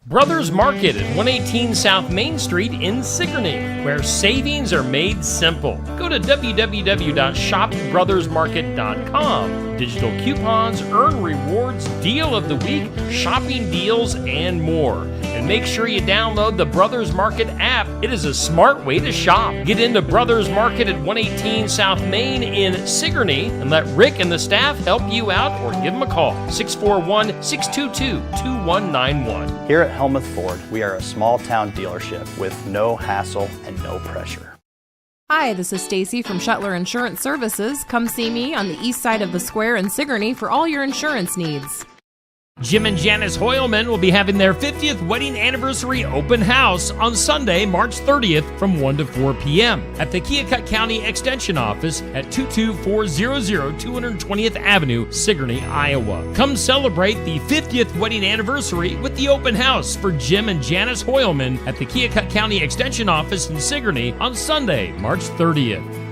Brothers Market at 118 South Main Street in Sigourney, where savings are made simple. Go to www.shopbrothersmarket.com. Digital coupons, earn rewards, deal of the week, shopping deals, and more. And make sure you download the Brothers Market app. It is a smart way to shop. Get into Brothers Market at 118 South Main in Sigourney and let Rick and the staff help you out or give them a call. 641-622-2191. Here at Helmuth Ford, we are a small town dealership with no hassle and no pressure. Hi, this is Stacy from Shuttler Insurance Services. Come see me on the east side of the square in Sigourney for all your insurance needs. Jim and Janice Hoyleman will be having their 50th wedding anniversary open house on Sunday, March 30th from 1 to 4 p.m. at the Keokuk County Extension Office at 22400 220th Avenue, Sigourney, Iowa. Come celebrate the 50th wedding anniversary with the open house for Jim and Janice Hoyleman at the Keokuk County Extension Office in Sigourney on Sunday, March 30th.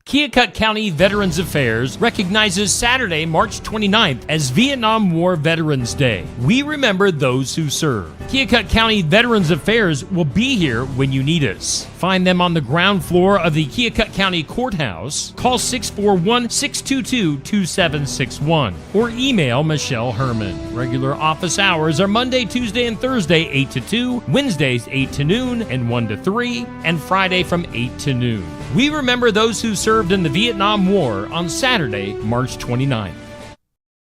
Keokuk County Veterans Affairs recognizes Saturday, March 29th as Vietnam War Veterans Day. We remember those who served. Keokuk County Veterans Affairs will be here when you need us. Find them on the ground floor of the Keokuk County Courthouse. Call 641-622-2761 or email Michelle Herman. Regular office hours are Monday, Tuesday, and Thursday 8 to 2, Wednesdays 8 to noon and 1 to 3, and Friday from 8 to noon. We remember those who served in the Vietnam War on Saturday, March 29th.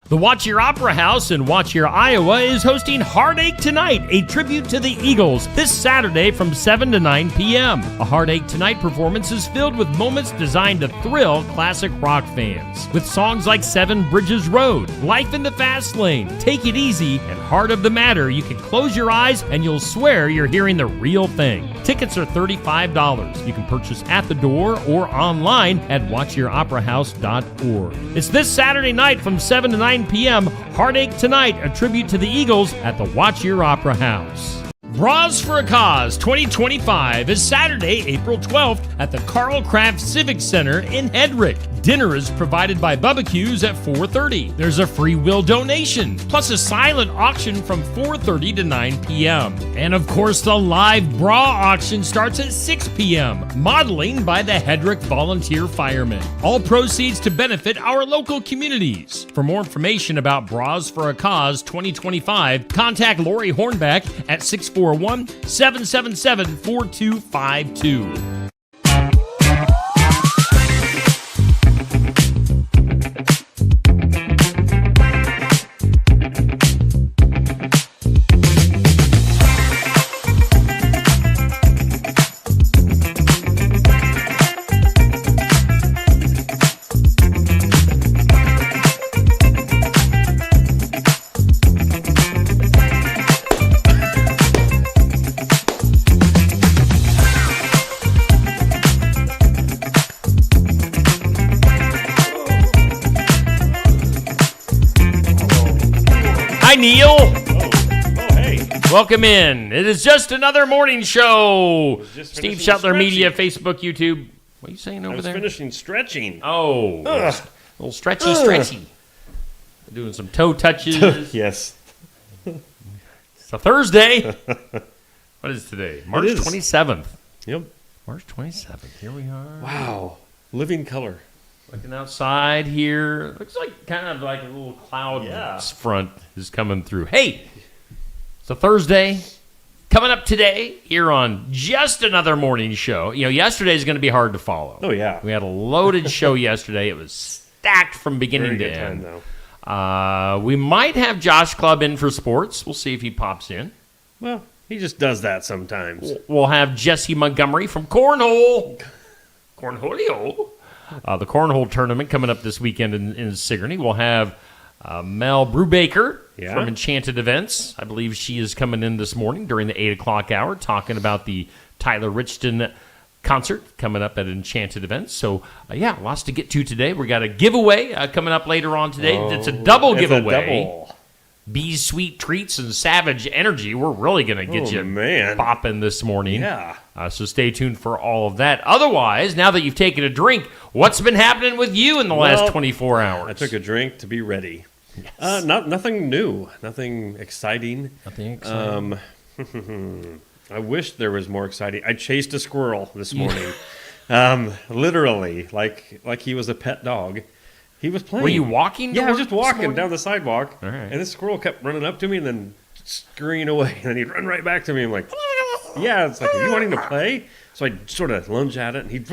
The Watch Your Opera House in Watch Your, Iowa is hosting Heartache Tonight, a tribute to the Eagles, this Saturday from 7 to 9 p.m. A Heartache Tonight performance is filled with moments designed to thrill classic rock fans. With songs like Seven Bridges Road, Life in the Fast Lane, Take It Easy, and Heart of the Matter, you can close your eyes and you'll swear you're hearing the real thing. Tickets are $35. You can purchase at the door or online at watchyoroperahouse.org. It's this Saturday night from 7 to 9 p.m. Heartache Tonight, a tribute to the Eagles at the Watch Your Opera House. Bras for a Cause 2025 is Saturday, April 12th at the Carl Craft Civic Center in Hedrick. Dinner is provided by Bubba-Q's at 4:30. There's a free will donation, plus a silent auction from 4:30 to 9 p.m. And of course, the live bra auction starts at 6 p.m. Modeling by the Hedrick Volunteer Firemen. All proceeds to benefit our local communities. For more information about Bras for a Cause 2025, contact Lori Hornback at 641-777-4252. Hi, Neil. Oh, hey. Welcome in. It is just another morning show. Steve finishing Shuttler Media, stretching. Facebook, YouTube. What are you saying over there? I was finishing stretching. Oh, a little stretchy. Doing some toe touches. Yes. It's a Thursday. What is today? March is. 27th. Yep. March 27th. Here we are. Wow. Living color. Looking outside here. Looks like kind of like a little cloud front is coming through. Hey, it's a Thursday. Coming up today here on Just Another Morning Show. You know, yesterday's going to be hard to follow. Oh, yeah. We had a loaded show yesterday. It was stacked from beginning Very to good end. time, though. We might have Josh Clubb in for sports. We'll see if he pops in. Well, he just does that sometimes. We'll have Jesse Montgomery from Cornhole. Cornholio. The Cornhole tournament coming up this weekend in Sigourney. We'll have Mel Brubaker from Enchanted Events. I believe she is coming in this morning during the 8 o'clock hour talking about the Tyler Richton concert coming up at Enchanted Events. So, lots to get to today. We got a giveaway coming up later on today. It's a double giveaway. Bee's Sweet Treats and Savage Energy. We're really going to get you popping this morning. Yeah. So stay tuned for all of that. Otherwise, now that you've taken a drink, what's been happening with you in the last 24 hours? I took a drink to be ready. Nothing new, nothing exciting. Nothing exciting. I wish there was more exciting. I chased a squirrel this morning, literally, like he was a pet dog. He was playing. Were you walking? Yeah, I was just walking down the sidewalk, All right. and this squirrel kept running up to me and then scurrying away, and then he'd run right back to me. I'm like, yeah, it's like, are you wanting to play? So I sort of lunge at it, and he'd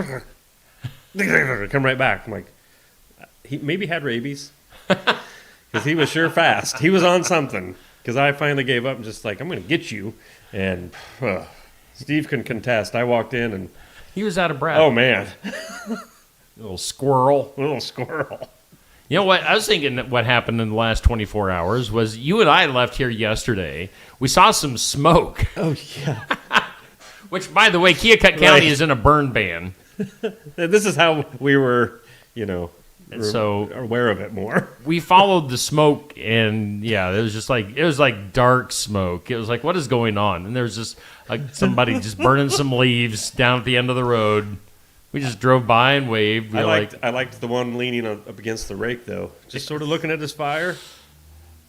come right back. I'm like, he maybe had rabies, because he was sure fast. He was on something, because I finally gave up and just like, I'm going to get you. And Steve can contest. I walked in, and He was out of breath. oh, man, Little squirrel. little squirrel. You know what? I was thinking that what happened in the last 24 hours was you and I left here yesterday. We saw some smoke, Oh, yeah. which, by the way, Keokuk County is in a burn ban. This is how we were, So- aware of it more. We followed the smoke, and yeah, it was like dark smoke. It was like, what is going on? And there was just somebody just burning some leaves down at the end of the road. We just drove by and waved. We I liked the one leaning up against the rake, though, just sort of looking at his fire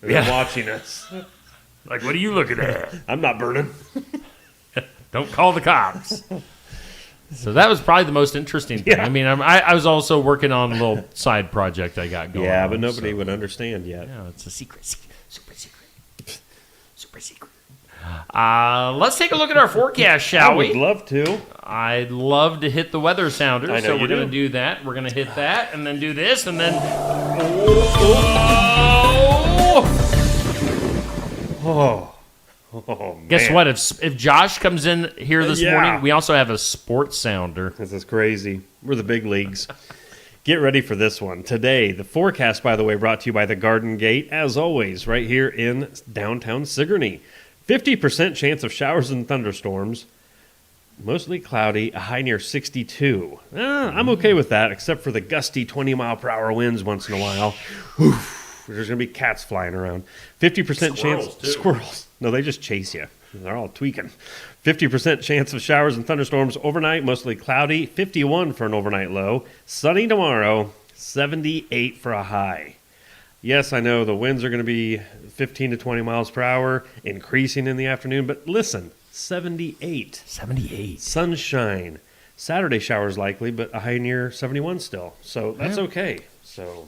and then Yeah. watching us. like, what are you looking at? I'm not burning. Don't call the cops. So that was probably the most interesting thing. Yeah. I mean, I was also working on a little side project I got going. Yeah, on, but nobody so- would understand yet. Yeah, it's a secret, super secret. Let's take a look at our forecast, shall I would we? love to. I'd love to hit the weather sounder, I know so you we're going to do. do that. We're going to hit that, and then do this, and then. Oh, man. Guess what? If Josh comes in here this Yeah. morning, we also have a sports sounder. This is crazy. We're the big leagues. Get ready for this one. Today, the forecast, by the way, brought to you by the Garden Gate, as always, right here in downtown Sigourney. 50% chance of showers and thunderstorms. Mostly cloudy, a high near 62. I'm okay with that, except for the gusty 20-mile-per-hour winds once in a while. Oof, there's going to be cats flying around. 50% chance... Squirrels, too. Squirrels. No, they just chase you. They're all tweaking. 50% chance of showers and thunderstorms overnight, mostly cloudy. 51 for an overnight low. Sunny tomorrow, 78 for a high. Yes, I know the winds are going to be 15 to 20 miles per hour, increasing in the afternoon, but listen, 78. 78. Sunshine. Saturday showers likely, but a high near 71 still. So that's okay. So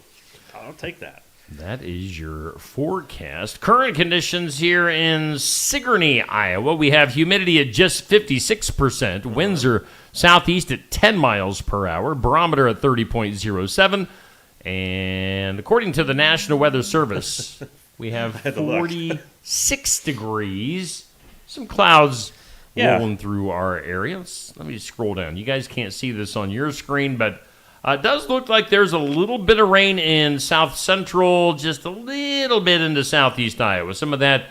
I'll take that. That is your forecast. Current conditions here in Sigourney, Iowa. We have humidity at just 56%. Winds are southeast at 10 miles per hour. Barometer at 30.07. And according to the National Weather Service, we have had to look. 46 degrees. Some clouds Yeah. rolling through our area. Let me just scroll down. You guys can't see this on your screen, but it does look like there's a little bit of rain in south central, just a little bit into southeast Iowa. Some of that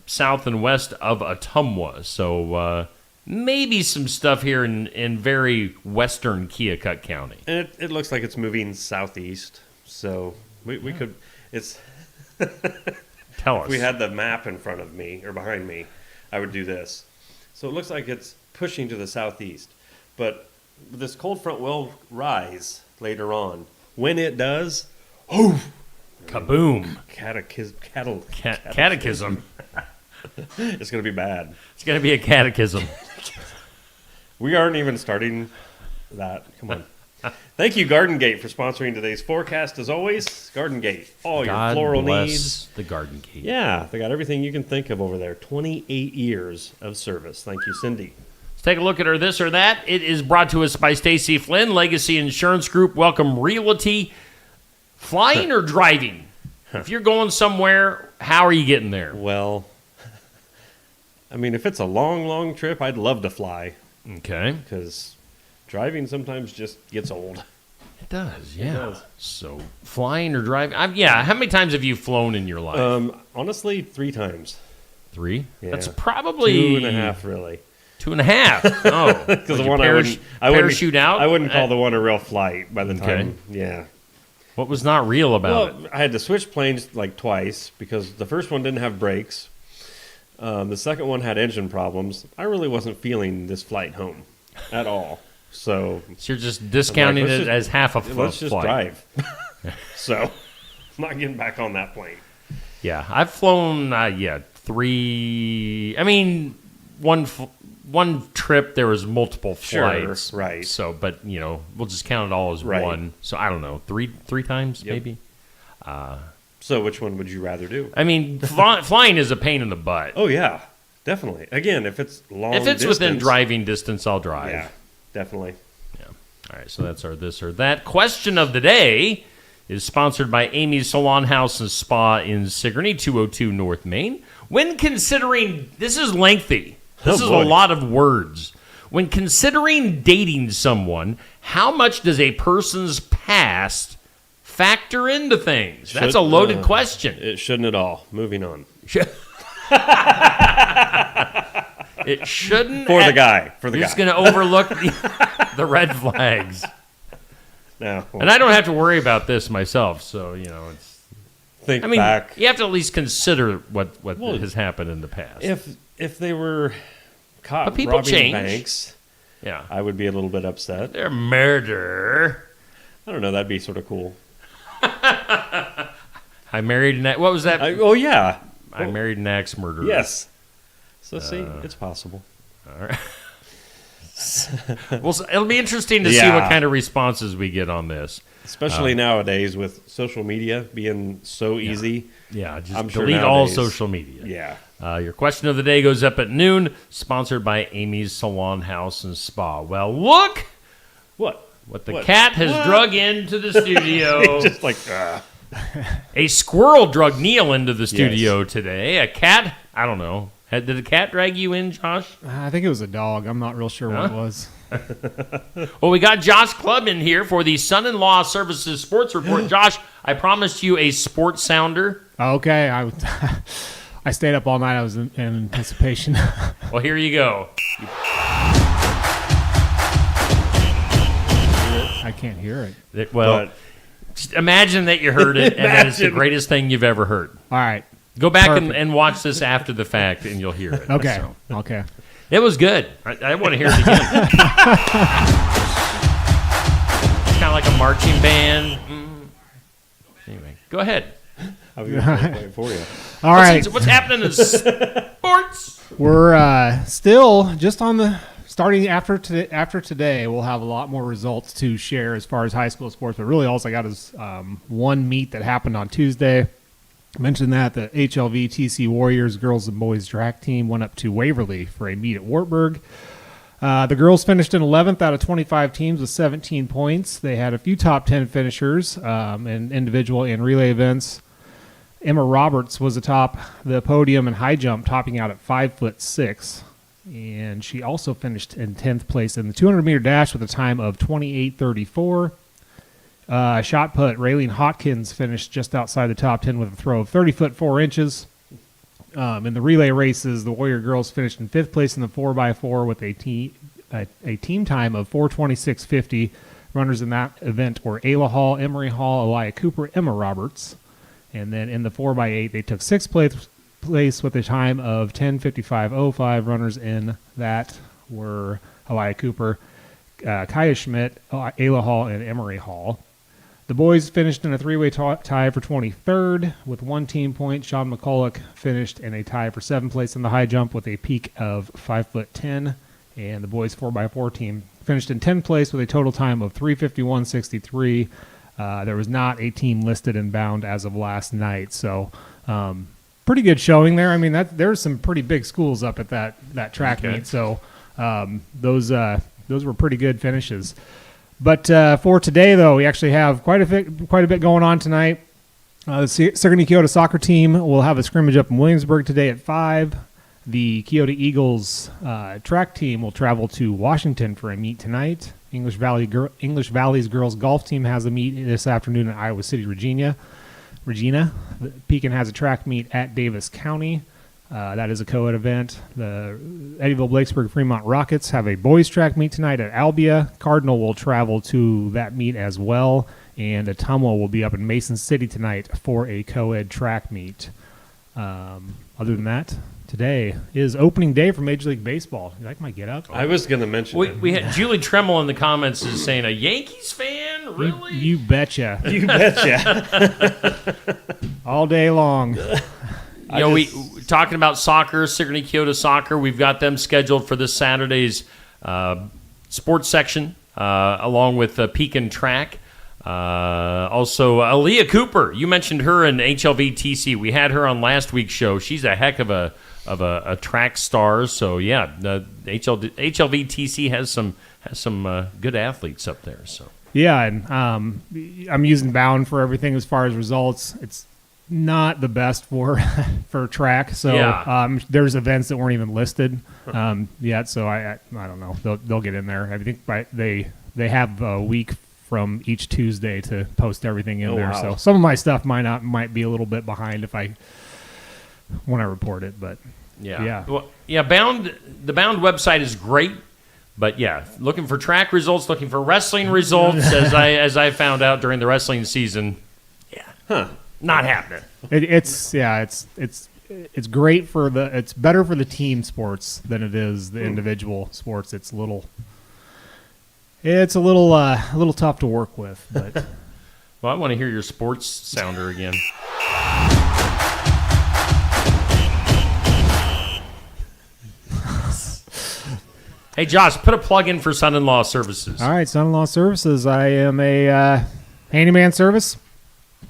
south and west of Ottumwa. So maybe some stuff here in very western Keokuk County. And it looks like it's moving southeast. So we could, it's, Tell us. if we had the map in front of me or behind me, I would do this. So it looks like it's pushing to the southeast. But this cold front will rise later on. When it does, Kaboom. catechism. It's going to be bad. It's going to be a catechism. We aren't even starting that. Come on. Thank you, Garden Gate, for sponsoring today's forecast. As always, Garden Gate, all your God floral bless needs. the Garden Gate. Yeah, they got everything you can think of over there. 28 years of service. Thank you, Cindy. Let's take a look at our this or that. It is brought to us by Stacy Flynn, Legacy Insurance Group, Welcome Realty. Flying or driving? If you're going somewhere, how are you getting there? Well, I mean, if it's a long, long trip, I'd love to fly Okay. because driving sometimes just gets old. It does, yeah. does. So flying or driving? Yeah, how many times have you flown in your life? Honestly, 3 times. 3? Yeah. That's probably 2.5, really. 2.5. Oh, Because Would the you one parachute out? I wouldn't call the one a real flight by the Okay. time. Yeah. What was not real about it? Well, I had to switch planes like twice because the first one didn't have brakes. The second one had engine problems. I really wasn't feeling this flight home at all. So So you're just discounting let's it just- as half a let's just flight. drive. So I'm not getting back on that plane. Yeah, I've flown, 3. I mean, one trip there was multiple flights. Sure, right. So, but, we'll just count it all as one. So, I don't know, three times maybe? So which one would you rather do? I mean, flying is a pain in the butt. Oh, yeah, definitely. Again, if it's long If it's distance, within driving distance, I'll drive. Yeah, definitely. Yeah. All right, so that's our this or that. Question of the day is sponsored by Amy's Salon House and Spa in Sigourney, 202 North Main. When considering, this is lengthy. This is a lot of words. When considering dating someone, how much does a person's past factor into things? That's a loaded question. It shouldn't at all. Moving on. It shouldn't. For the guy. You're just going to overlook the red flags. No. And I don't have to worry about this myself, so, it's... Think back. You have to at least consider what has happened in the past. If they were caught But people robbing change. banks, Yeah. I would be a little bit upset. They're murder. I don't know. That'd be sort of cool. I married an... What was that? Yeah. I married an axe murderer. Yes. So, see, it's possible. All right. Well, it'll be interesting to see what kind of responses we get on this. Especially nowadays with social media being so easy. Yeah, just I'm sure delete all nowadays- social media. Yeah. Your question of the day goes up at noon, sponsored by Amy's Salon House and Spa. Well, look What the cat has drug into the studio. Just like, A squirrel drug Neil into the studio today. A cat, I don't know. Did the cat drag you in, Josh? I think it was a dog. I'm not real sure what it was. Well, we got Josh Clubb in here for the Son-in-Law Services Sports Report. Josh, I promised you a sports sounder. Okay, I stayed up all night. I was in anticipation. Well, here you go. I can't hear it. Just imagine that you heard it, and that it's the greatest thing you've ever heard. All right. Go back and watch this after the fact, and you'll hear it. Okay. So, Okay. it was good. I want to hear it again. It's kind of like a marching band. Anyway, go ahead. I'll be waiting for you. All right. What's happening in sports? We're still just on the starting after today. We'll have a lot more results to share as far as high school sports. But really, all I got is one meet that happened on Tuesday. I mentioned that the HLV TC Warriors girls and boys track team went up to Waverly for a meet at Wartburg. The girls finished in 11th out of 25 teams with 17 points. They had a few top 10 finishers in individual and relay events. Emma Roberts was atop the podium in high jump, topping out at 5'6", and she also finished in 10th place in the 200-meter dash with a time of 28:34. Shot put, Raylene Hopkins finished just outside the top 10 with a throw of 30'4". In the relay races, the Warrior girls finished in 5th place in the 4x4 with a team time of 4:26.50. Runners in that event were Ayla Hall, Emery Hall, Elia Cooper, Emma Roberts. And then in the 4x8, they took 6th place with a time of 10:55.05. Runners in that were Elia Cooper, Kaya Schmidt, Ayla Hall, and Emery Hall. The boys finished in a three-way tie for 23rd with 1 team point. Sean McCulloch finished in a tie for 7th place in the high jump with a peak of 5'10", and the boys 4x4 team finished in 10th place with a total time of 3:51.63. There was not a team listed and bound as of last night, so pretty good showing there. I mean, there's some pretty big schools up at that track meet, so those were pretty good finishes. But for today, though, we actually have quite a bit going on tonight. The Sigourney Keota soccer team will have a scrimmage up in Williamsburg today at 5. The Keota Eagles track team will travel to Washington for a meet tonight. English Valley's girls golf team has a meet this afternoon in Iowa City, Regina. Pekin has a track meet at Davis County. That is a co-ed event. The Eddyville-Blakesburg Fremont Rockets have a boys track meet tonight at Albia. Cardinal will travel to that meet as well. And Ottumwa will be up in Mason City tonight for a co-ed track meet. Other than that, today is opening day for Major League Baseball. You like my get up? I was going to mention it. We had Julie Tremmel in the comments is saying, a Yankees fan? man? Really? You betcha. You betcha. All day long. We talking about soccer, Sigourney Kyoto soccer. We've got them scheduled for this Saturday's sports section, along with Pekin track. Also, Aaliyah Cooper. You mentioned her in HLVTC. We had her on last week's show. She's a heck of a track star. So yeah, the HLVTC has some good athletes up there. So Yeah, and I'm using Bound for everything as far as results. It's not the best for track, so Yeah. there's events that weren't even listed yet. So I don't know. They'll get in there. I think they have a week from each Tuesday to post everything in there. Wow. So some of my stuff might be a little bit behind when I report it, but yeah. Well, yeah. The Bound website is great. But yeah, looking for track results, looking for wrestling results, as I found out during the wrestling season, not happening. It's great it's better for the team sports than it is the individual sports. It's a little tough to work with, but Well, I want to hear your sports sounder again. Hey, Josh, put a plug in for Son-in-Law Services. all right, Son-in-Law Services. I am a handyman service.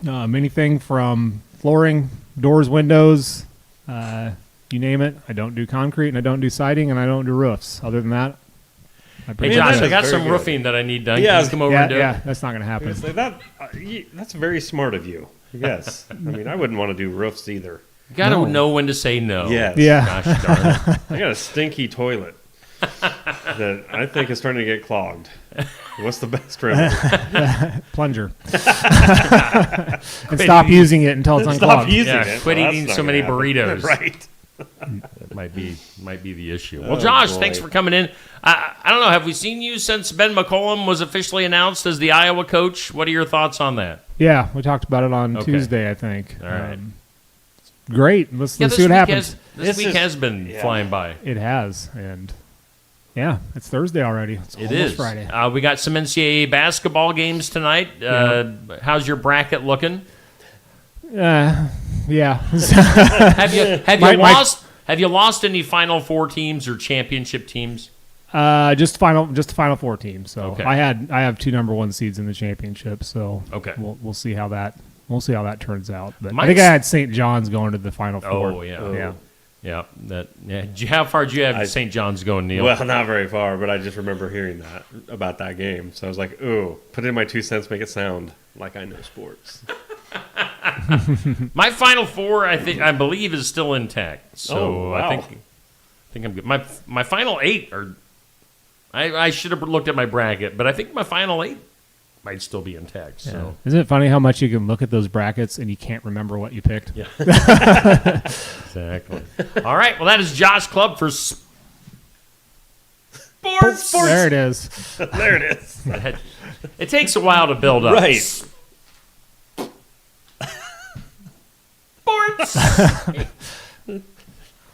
Anything from flooring, doors, windows, you name it. I don't do concrete, and I don't do siding, and I don't do roofs. Other than that, Hey, Josh, I got Very some good. roofing that I need done. Yeah, Can you come over and do it? that's not going to happen. So that's very smart of you. Yes. I mean, I wouldn't want to do roofs either. You got to know when to say no. Yes. Yeah. Gosh darn it. I got a stinky toilet that I think is starting to get clogged. What's the best remedy? Plunger. And stop using it until it's Stop unclogged. using Yeah, it. quit Well, that's eating not so many gonna happen. burritos. Right. That might be the issue. Well, Josh, boy. thanks for coming in. I don't know. Have we seen you since Ben McCollum was officially announced as the Iowa coach? What are your thoughts on that? Yeah, we talked about it on Okay. Tuesday, I think. All right. Great. Let's see what week happens. This week is- has been yeah. flying by. It has, and yeah, it's Thursday already. It's It almost is. Friday. We got some NCAA basketball games tonight. How's your bracket looking? Yeah. Have you My- lost? Have you lost any Final Four teams or championship teams? Just final four teams. So Okay. I have two number one seeds in the championship. So Okay. we'll see how that turns out. But I Mike's- think I had St. John's going to the final four. Oh yeah, Yeah. yeah. How far did you have St. John's going, Neil? Well, not very far, but I just remember hearing that about that game. So I was like, ooh, put in my 2 cents, make it sound like I know sports. My Final Four, I believe, is still intact. So Oh, wow. I think I'm good. My Final Eight are. I should have looked at my bracket, but I think my Final Eight might still be intact. So Isn't it funny how much you can look at those brackets and you can't remember what you picked? yeah, exactly. All right. Well, that is Josh Clubb for sports. There it is. There it is. It takes a while to build up. Right. Sports.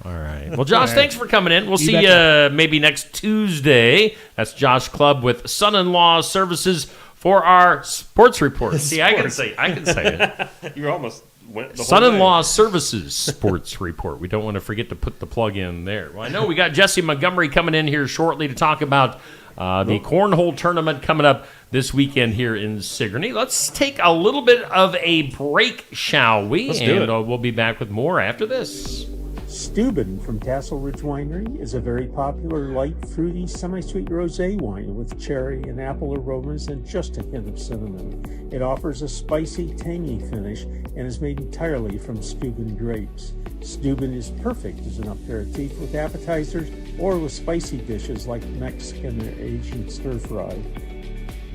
All right. Well, Josh, thanks for coming in. We'll see you betcha. maybe next Tuesday. That's Josh Clubb with Son-in-Law Services for our sports report. See, I can say it. You almost went the whole Son-in-Law Services sports report. We don't want to forget to put the plug in there. Well, I know we got Jesse Montgomery coming in here shortly to talk about the cornhole tournament coming up this weekend here in Sigourney. Let's take a little bit of a break, shall we? Let's do it. We'll be back with more after this. Steuben from Castle Ridge Winery is a very popular light, fruity, semi-sweet rosé wine with cherry and apple aromas and just a hint of cinnamon. It offers a spicy, tangy finish and is made entirely from Steuben grapes. Steuben is perfect as an aperitif with appetizers or with spicy dishes like Mexican or Asian stir-fry.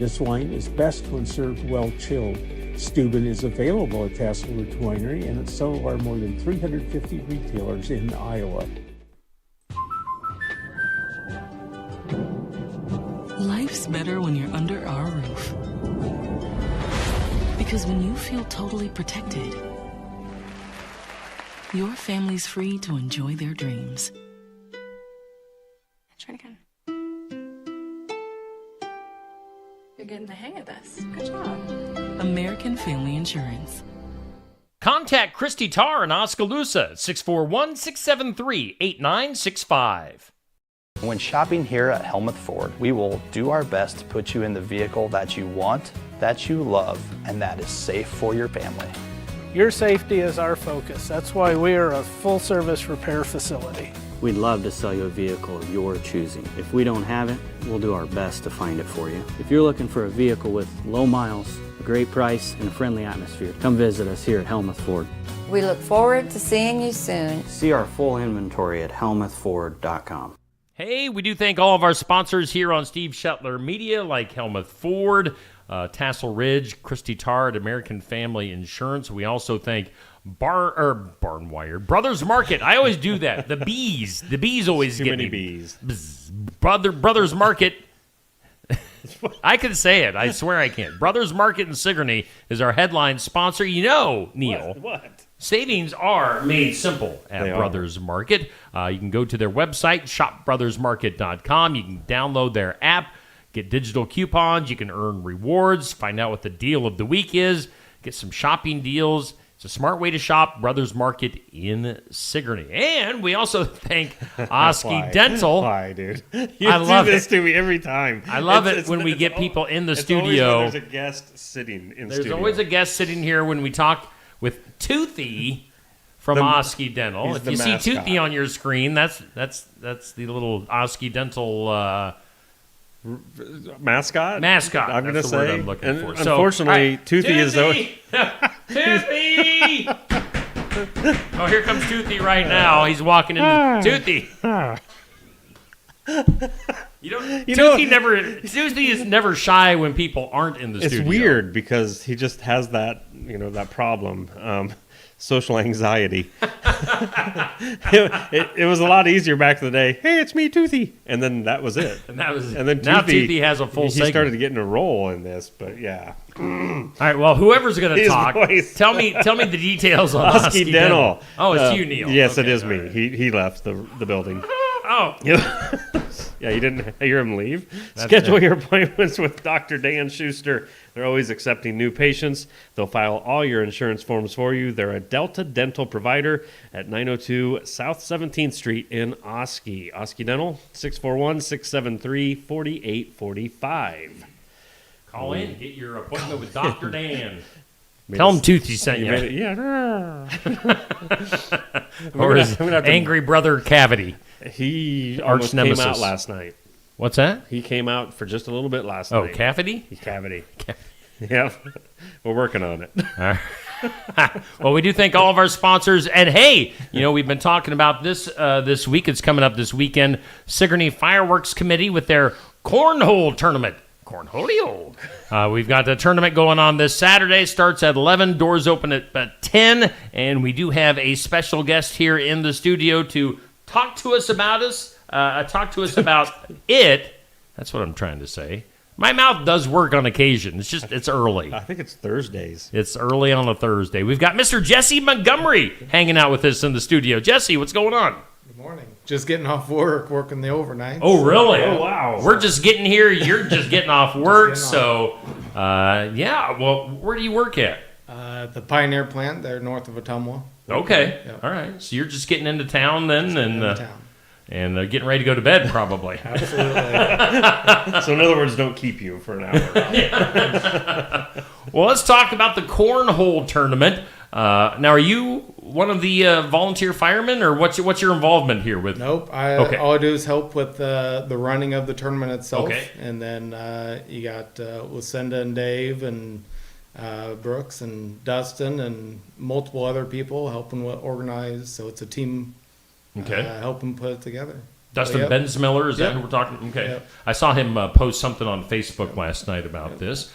This wine is best when served well chilled. Steuben is available at Castle Ridge Winery and at some of our more than 350 retailers in Iowa. Life's better when you're under our roof. Because when you feel totally protected, your family's free to enjoy their dreams. Try it again. You're getting the hang of this. Good job. American Family Insurance. Contact Christy Tarr in Oskaloosa, 641-673-8965. When shopping here at Helmuth Ford, we will do our best to put you in the vehicle that you want, that you love, and that is safe for your family. Your safety is our focus. That's why we are a full-service repair facility. We'd love to sell you a vehicle of your choosing. If we don't have it, we'll do our best to find it for you. If you're looking for a vehicle with low miles, a great price, and a friendly atmosphere, come visit us here at Helmuth Ford. We look forward to seeing you soon. See our full inventory at helmuthford.com. Hey, we do thank all of our sponsors here on Steve Shetler Media, like Helmuth Ford, Tassel Ridge, Christy Tarr at American Family Insurance. We also thank Barnwire, Brothers Market. I always do that. The bees always Too get many me. bees. Brothers Market. I can say it. I swear I can. Brothers Market in Sigourney is our headline sponsor. You know, Neil. What? Savings are made simple at They are. Brothers Market. You can go to their website, shopbrothersmarket.com. You can download their app, get digital coupons. You can earn rewards, find out what the deal of the week is, get some shopping deals. It's a smart way to shop, Brothers Market in Sigourney. And we also thank Osky Dental. Why, dude? I love do this it. to me every time. I love it when we get people in the studio. Always when there's a guest sitting in There's studio. always a guest sitting here when we talk with Toothy from Osky Dental. he's If the you mascot. see Toothy on your screen, that's the little Osky Dental mascot. mascot. I'm going to That's the word say. I'm looking and for. So, unfortunately, all right, Toothy is though. Toothy! Oh, here comes Toothy right now. He's walking into Toothy. Toothy is never shy when people aren't in the It's studio. weird because he just has that that problem, social anxiety. it was a lot easier back in the day. Hey, it's me, Toothy, and then that was it. And then Toothy, Toothy has a full He segment. started getting a role in this, but yeah. All right, well, whoever's going to His talk, voice. tell me the details on Osky Dental. Oh, it's you, Neil. Yes, Okay, it is all me. right. He left the building. Oh, Yeah, you didn't hear him leave? That's Schedule it. your appointments with Dr. Dan Schuster. They're always accepting new patients. They'll file all your insurance forms for you. They're a Delta Dental provider at 902 South 17th Street in Osky. Osky Dental, 641-673-4845. call in, get your appointment with Dr. Dan. Tell him Toothy sent you. made it, yeah. Or his I'm gonna have to- angry brother Cavity. He Arch almost came nemesis. out last night. What's that? He came out for just a little bit last Oh, night. Cavity? Cavity. Yeah, we're working on it. All right. Well, we do thank all of our sponsors. And hey, we've been talking about this this week. It's coming up this weekend. Sigourney Fireworks Committee with their Cornhole Tournament. Cornholio. We've got the tournament going on this Saturday. Starts at 11. Doors open at 10. And we do have a special guest here in the studio to talk to us about it. That's what I'm trying to say. My mouth does work on occasion. It's early. I think it's Thursdays. It's early on a Thursday. We've got Mr. Jesse Montgomery hanging out with us in the studio. Jesse, what's going on? Good morning. Just getting off work, working the overnight. Oh, really? Oh, wow. We're just getting here. You're just getting off work. getting So, yeah. Well, where do you work at? The Pioneer plant, there north of Ottumwa. Okay. Yep. All right. So you're just getting into town then, In town. and getting ready to go to bed, probably. Absolutely. So in other words, don't keep you for an hour. Well, let's talk about the cornhole tournament. Now, are you one of the volunteer firemen, or what's your involvement here with? Nope. Okay. All I do is help with the running of the tournament itself. Okay. And then you got Lucinda and Dave and Brooks and Dustin and multiple other people helping organize. So it's a team. Okay. Helping put it together. Dustin Yep. Bensmiller, is that Yep. who we're talking? Okay. Yep. I saw him post something on Facebook last night about this.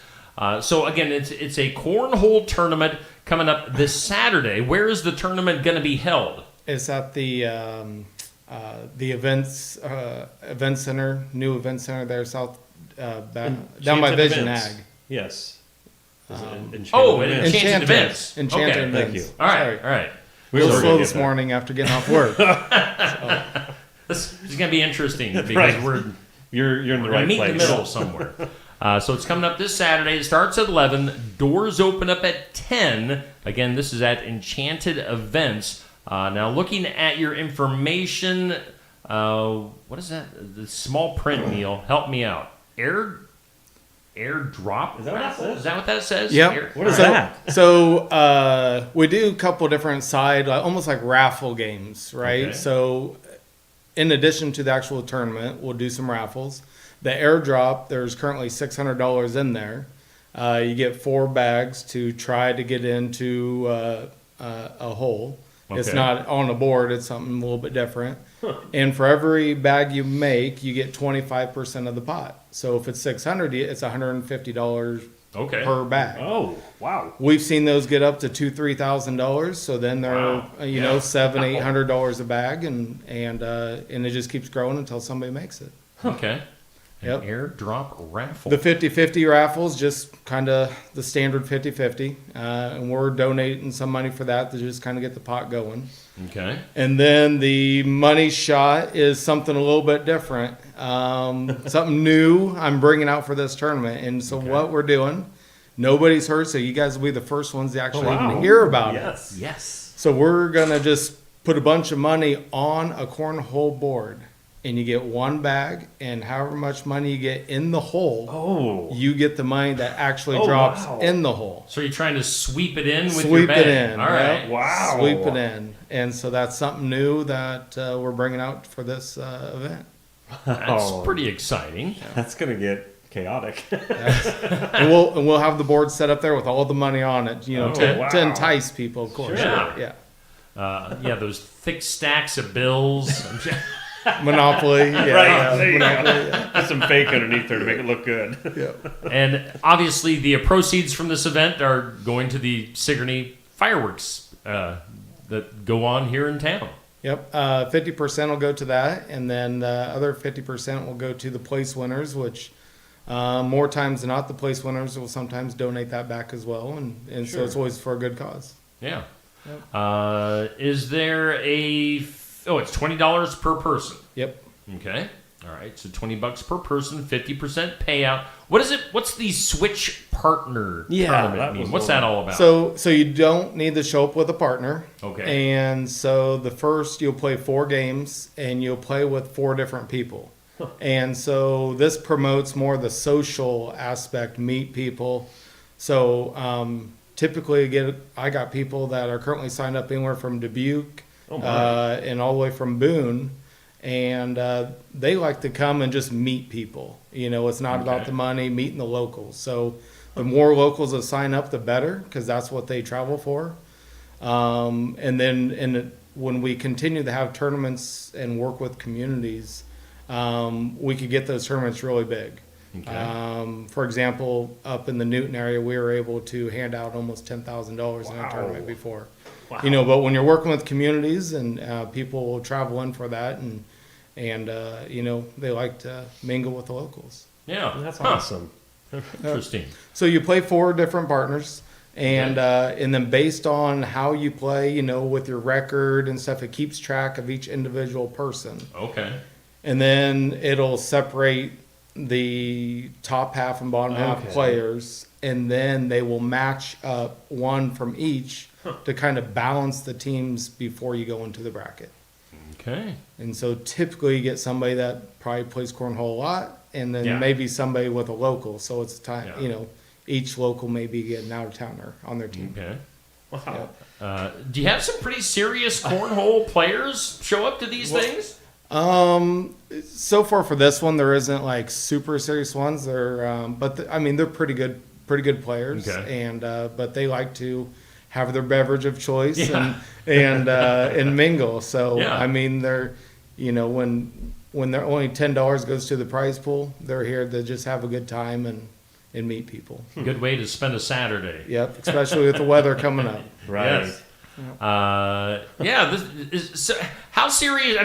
So again, it's a cornhole tournament coming up this Saturday. Where is the tournament going to be held? It's at the event center, new event center there south, down by Vision Events. Ag. Yes. Is it Enchanted Oh, Events? Enchanted Events. Enchanted Okay. Events. Thank you. All right, Sorry. all right. We were We're slow gonna this get there. morning after getting off work. This is going to be interesting because Right. we're You're in the going to right meet place. in the middle somewhere. So it's coming up this Saturday. It starts at 11. Doors open up at 10. Again, this is at Enchanted Events. Now, looking at your information, what is that? The small print, Neil. Help me out. Airdrop? Is that what that says? Is that what that says? Yep. What is that? So we do a couple different almost like raffle games, right? Okay. So in addition to the actual tournament, we'll do some raffles. The airdrop, there's currently $600 in there. You get 4 bags to try to get into a hole. Okay. It's not on a board. It's something a little bit different. And for every bag you make, you get 25% of the pot. So if it's 600, it's $150 per bag. Oh, wow. We've seen those get up to $2,000-$3,000. So then they're $700-$800 a bag, and it just keeps growing until somebody makes it. Okay. Yep. Airdrop raffle. The 50-50 raffles, just kind of the standard 50-50. And we're donating some money for that to just kind of get the pot going. Okay. And then the money shot is something a little bit different. Something new I'm bringing out for this tournament. And so what we're doing, nobody's heard, so you guys will be the first ones to actually even hear about it. Yes. So we're going to just put a bunch of money on a cornhole board. And you get 1 bag, and however much money you get in the hole, you get the money that actually drops in the hole. So you're trying to sweep it in with your bag. Sweep it in. All right. Yep. Wow. Sweep it in. And so that's something new that we're bringing out for this event. That's pretty exciting. That's going to get chaotic. And we'll have the board set up there with all the money on it, to entice people, of course. Sure. Yeah. Those thick stacks of bills. Monopoly. Yeah, Right. There you Monopoly, go. Put some fake underneath there to make it look good. Yeah. And obviously, the proceeds from this event are going to the Sigourney fireworks that go on here in town. Yep. 50% will go to that, and then the other 50% will go to the place winners, which more times than not, the place winners will sometimes donate that back as well, and so it's always for a good cause. Yeah. Yep. Is there it's $20 per person. Yep. Okay. All right. So $20 per person, 50% payout. What is it? What's the Switch Partner tournament mean? What's that all about? So you don't need to show up with a partner. Okay. And so the first you'll play 4 games, and you'll play with 4 different people. And so this promotes more the social aspect, meet people. So typically I got people that are currently signed up anywhere from Dubuque and all the way from Boone, and they like to come and just meet people. It's not about the money, meeting the locals. So the more locals that sign up, the better, because that's what they travel for. And then when we continue to have tournaments and work with communities, we could get those tournaments really big. Okay. For example, up in the Newton area, we were able to hand out almost $10,000 in a tournament before. Wow. But when you're working with communities and people will travel in for that, and they like to mingle with the locals. Yeah, that's awesome. Interesting. So you play 4 different partners, and then based on how you play, with your record and stuff, it keeps track of each individual person. Okay. And then it'll separate the top half and bottom half players, and then they will match up 1 from each to kind of balance the teams before you go into the bracket. Okay. And so typically you get somebody that probably plays cornhole a lot, and then maybe somebody with a local. So it's time, each local may be getting out of towner on their team. Okay. Wow. Yeah. Do you have some pretty serious cornhole players show up to these things? So far for this one, there isn't like super serious ones. They're, they're pretty good players, and but they like to have their beverage of choice and mingle. So they're, when they're only $10 goes to the prize pool, they're here to just have a good time and meet people. Good way to spend a Saturday. Yep, especially with the weather coming up. Right. Yes. This is, so how serious?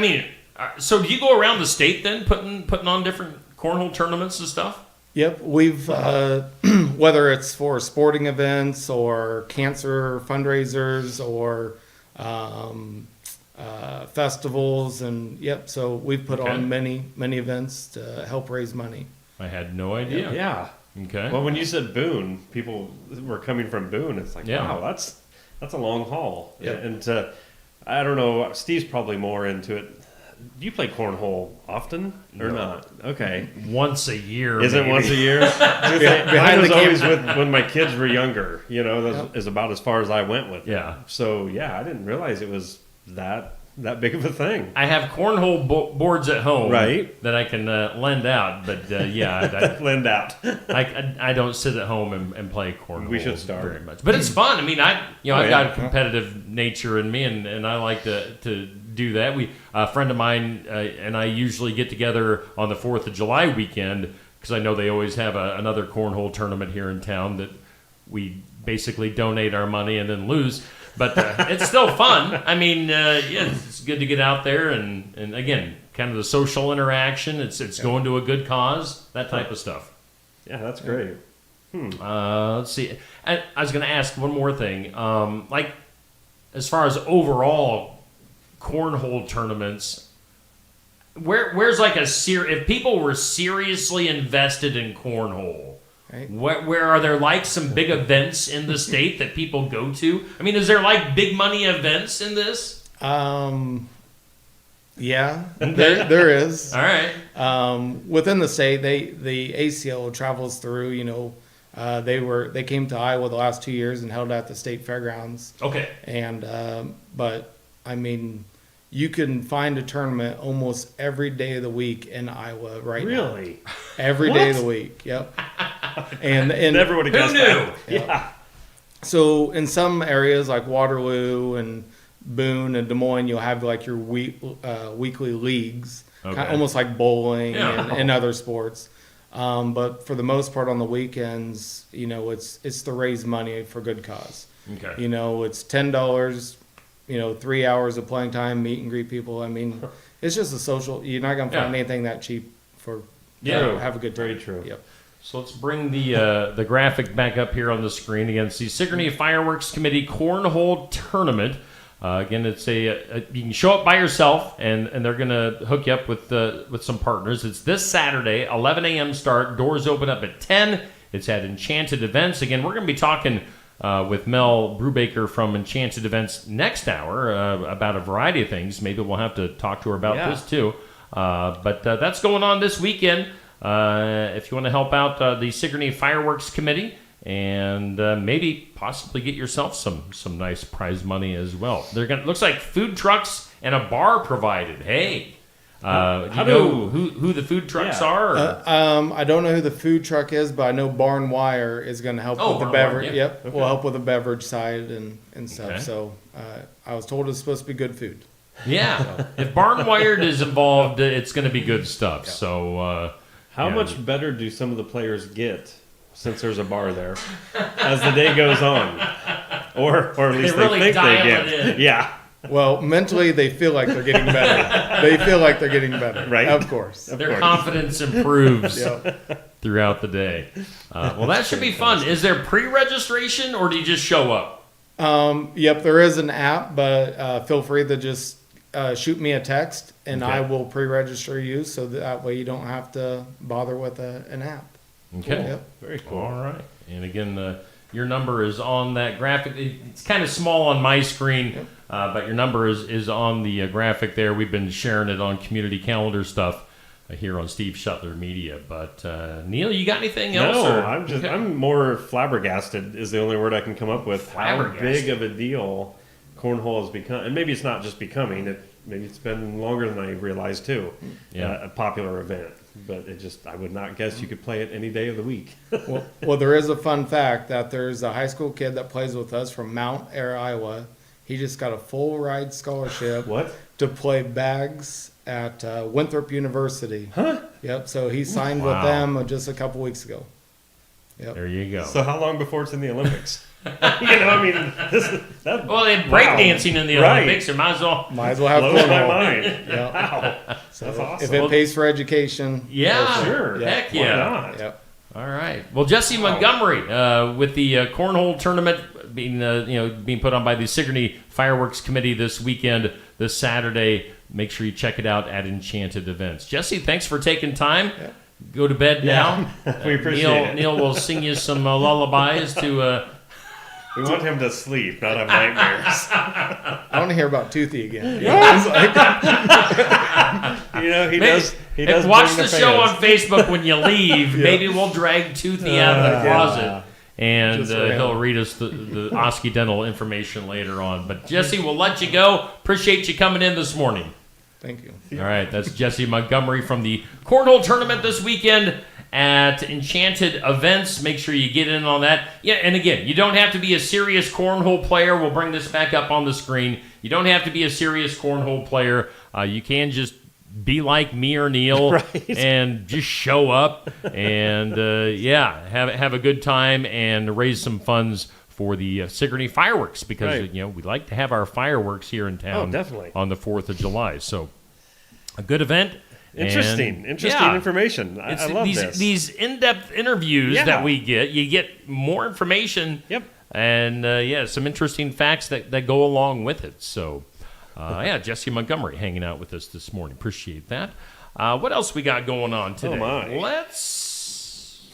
So do you go around the state then, putting on different cornhole tournaments and stuff? Yep, we've whether it's for sporting events or cancer fundraisers or festivals, and so we've put on many events to help raise money. I had no idea. Yeah. Okay. Well, when you said Boone, people were coming from Boone. It's like, wow, that's a long haul. Yep. And I don't know, Steve's probably more into it. Do you play cornhole often or not? Okay. Once a year. Is it once a year? Mine was always when my kids were younger. That is about as far as I went with it. Yeah. So, I didn't realize it was that big of a thing. I have cornhole boards at home that I can lend out, but lend out. I don't sit at home and play cornhole. We should start very much, but it's fun. I mean, I've got a competitive nature in me, and I like to do that. A friend of mine and I usually get together on the 4th of July weekend because I know they always have another cornhole tournament here in town that we basically donate our money and then lose. But it's still fun. I mean, it's good to get out there and again, kind of the social interaction. It's going to a good cause, that type of stuff. Yeah, that's great. Let's see. I was going to ask one more thing. Like, as far as overall cornhole tournaments, where's like if people were seriously invested in cornhole, right. Where are there like some big events in the state that people go to? I mean, is there like big money events in this? Yeah, there is. All right. Within the state, the ACL travels through. They came to Iowa the last 2 years and held at the state fairgrounds. Okay. And but I mean, you can find a tournament almost every day of the week in Iowa right now. Really? Every day of the week. Yep. And never would have guessed that. Yeah. So in some areas like Waterloo and Boone and Des Moines, you'll have like your weekly leagues, almost like bowling and other sports. But for the most part on the weekends, it's to raise money for good cause. Okay. It's $10, 3 hours of playing time, meet and greet people. I mean, it's just a social. You're not going to find anything that cheap for have a good time. Very true. Yep. So let's bring the graphic back up here on the screen again. See, Sigourney Fireworks Committee Cornhole Tournament. Again, it's you can show up by yourself, and they're going to hook you up with some partners. It's this Saturday, 11 a.m. start. Doors open up at 10. It's at Enchanted Events. Again, we're going to be talking with Mel Brubaker from Enchanted Events next hour about a variety of things. Maybe we'll have to talk to her about this too. But that's going on this weekend. If you want to help out the Sigourney Fireworks Committee and maybe possibly get yourself some nice prize money as well. Looks like food trucks and a bar provided. Hey, do you know who the food trucks are? I don't know who the food truck is, but I know Barn Wire is going to help with the beverage. Yep, we'll help with the beverage side and stuff. Okay. So I was told it's supposed to be good food. Yeah, if Barn Wired is involved, it's going to be good stuff. So. How much better do some of the players get since there's a bar there as the day goes on? Or at least they think they get. Yeah. Well, mentally they feel like they're getting better. Right. Of course. Their confidence improves throughout the day. Well, that should be fun. Is there pre-registration or do you just show up? Yep, there is an app, but feel free to just shoot me a text and I will pre-register you so that way you don't have to bother with an app. Okay. Cool. Yep. Very cool. All right. And again, your number is on that graphic. It's kind of small on my screen, but your number is on the graphic there. We've been sharing it on community calendar stuff here on Steve Shuttler Media. But Neil, you got anything else? No, I'm more flabbergasted is the only word I can come up with. How big of a deal cornhole has become, and maybe it's not just becoming. Maybe it's been longer than I realized too. A popular event, but I would not guess you could play it any day of the week. well, there is a fun fact that there's a high school kid that plays with us from Mount Air, Iowa. He just got a full ride scholarship to play bags at Winthrop University. Huh? Yep. So he signed with them just a couple weeks ago. Yep. There you go. So how long before it's in the Olympics? They have breakdancing in the Olympics. It might as well have blows my mind. Yep. Wow. That's awesome. If it pays for education. Sure. Heck Why not? Yep. All right. Well, Jesse Montgomery with the cornhole tournament being put on by the Sigourney Fireworks Committee this weekend, this Saturday. Make sure you check it out at Enchanted Events. Jesse, thanks for taking time. go to bed now. We appreciate it. Neil will sing you some lullabies to... We want him to sleep, not have nightmares. I want to hear about Toothy again. He does. Watch the show on Facebook when you leave. Maybe we'll drag Toothy out of the closet. And he'll read us the Osky Dental information later on. But Jesse, we'll let you go. Appreciate you coming in this morning. Thank you. All right, that's Jesse Montgomery from the Cornhole Tournament this weekend at Enchanted Events. Make sure you get in on that. Yeah, and again, you don't have to be a serious cornhole player. We'll bring this back up on the screen. You don't have to be a serious cornhole player. You can just be like me or Neil and just show up and have a good time and raise some funds for the Sigourney fireworks because we like to have our fireworks here in town on the 4th of July. So a good event. Interesting information. I love this. These in-depth interviews that we get. You get more information. Yep. And some interesting facts that go along with it. So. Jesse Montgomery hanging out with us this morning. Appreciate that. What else we got going on today? Oh my. Let's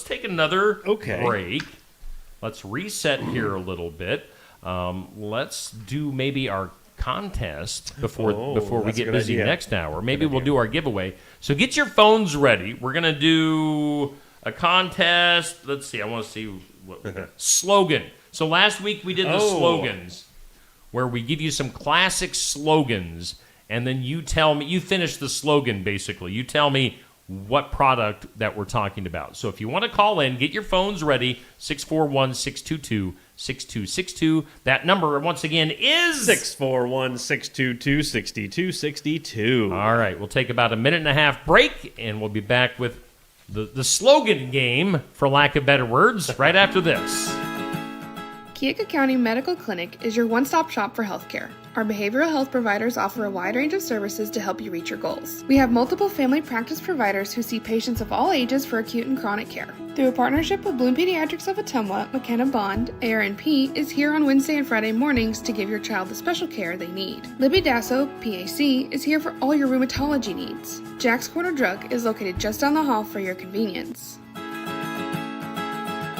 take another break. Let's reset here a little bit. Let's do maybe our contest before we get busy next hour. Maybe we'll do our giveaway. So get your phones ready. We're gonna do a contest. Let's see. I want to see what we got. Slogan. So last week we did the slogans, where we give you some classic slogans, and then you tell me, you finish the slogan basically. You tell me what product that we're talking about. So if you want to call in, get your phones ready, 641-622-6262. That number, once again, is 641-622-6262. All right, we'll take about a minute and a half break, and we'll be back with the slogan game, for lack of better words, right after this. Keokuk County Medical Clinic is your one-stop shop for healthcare. Our behavioral health providers offer a wide range of services to help you reach your goals. We have multiple family practice providers who see patients of all ages for acute and chronic care. Through a partnership with Bloom Pediatrics of Ottumwa, McKenna Bond, ARNP, is here on Wednesday and Friday mornings to give your child the special care they need. Libby Dasso, PAC, is here for all your rheumatology needs. Jack's Corner Drug is located just down the hall for your convenience.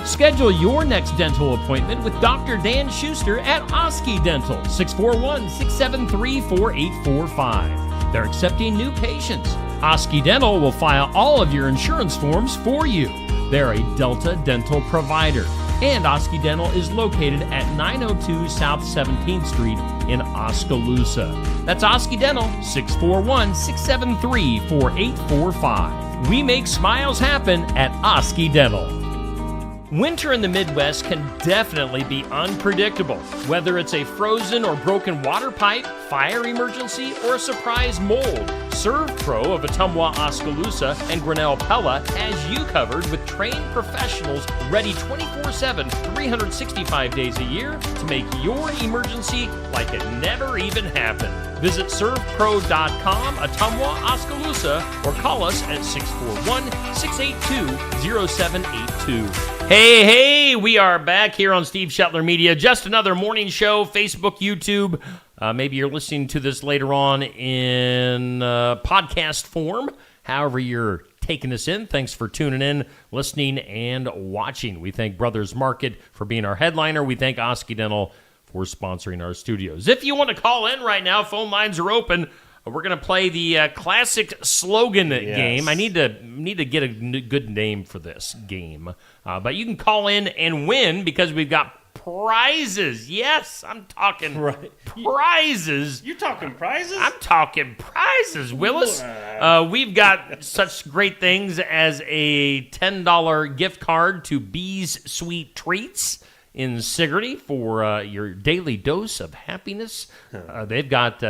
Schedule your next dental appointment with Dr. Dan Schuster at Osky Dental, 641-673-4845. They're accepting new patients. Osky Dental will file all of your insurance forms for you. They're a Delta dental provider. And Osky Dental is located at 902 South 17th Street in Oskaloosa. That's Osky Dental, 641-673-4845. We make smiles happen at Osky Dental. Winter in the Midwest can definitely be unpredictable. Whether it's a frozen or broken water pipe, fire emergency, or a surprise mold, ServPro of Ottumwa, Oskaloosa, and Grinnell Pella has you covered with trained professionals ready 24/7, 365 days a year to make your emergency like it never even happened. Visit servpro.com, Ottumwa, Oskaloosa, or call us at 641-682-0782. Hey, we are back here on Steve Shetler Media. Just another morning show, Facebook, YouTube. Maybe you're listening to this later on in podcast form. However you're taking us in, thanks for tuning in, listening, and watching. We thank Brothers Market for being our headliner. We thank Osky Dental for sponsoring our studios. If you want to call in right now, phone lines are open. We're going to play the classic slogan game. I need to get a good name for this game. But you can call in and win because we've got prizes. Yes, I'm talking prizes. You're talking prizes? I'm talking prizes, Willis. We've got such great things as a $10 gift card to Bee's Sweet Treats in Sigourney for your daily dose of happiness. They've got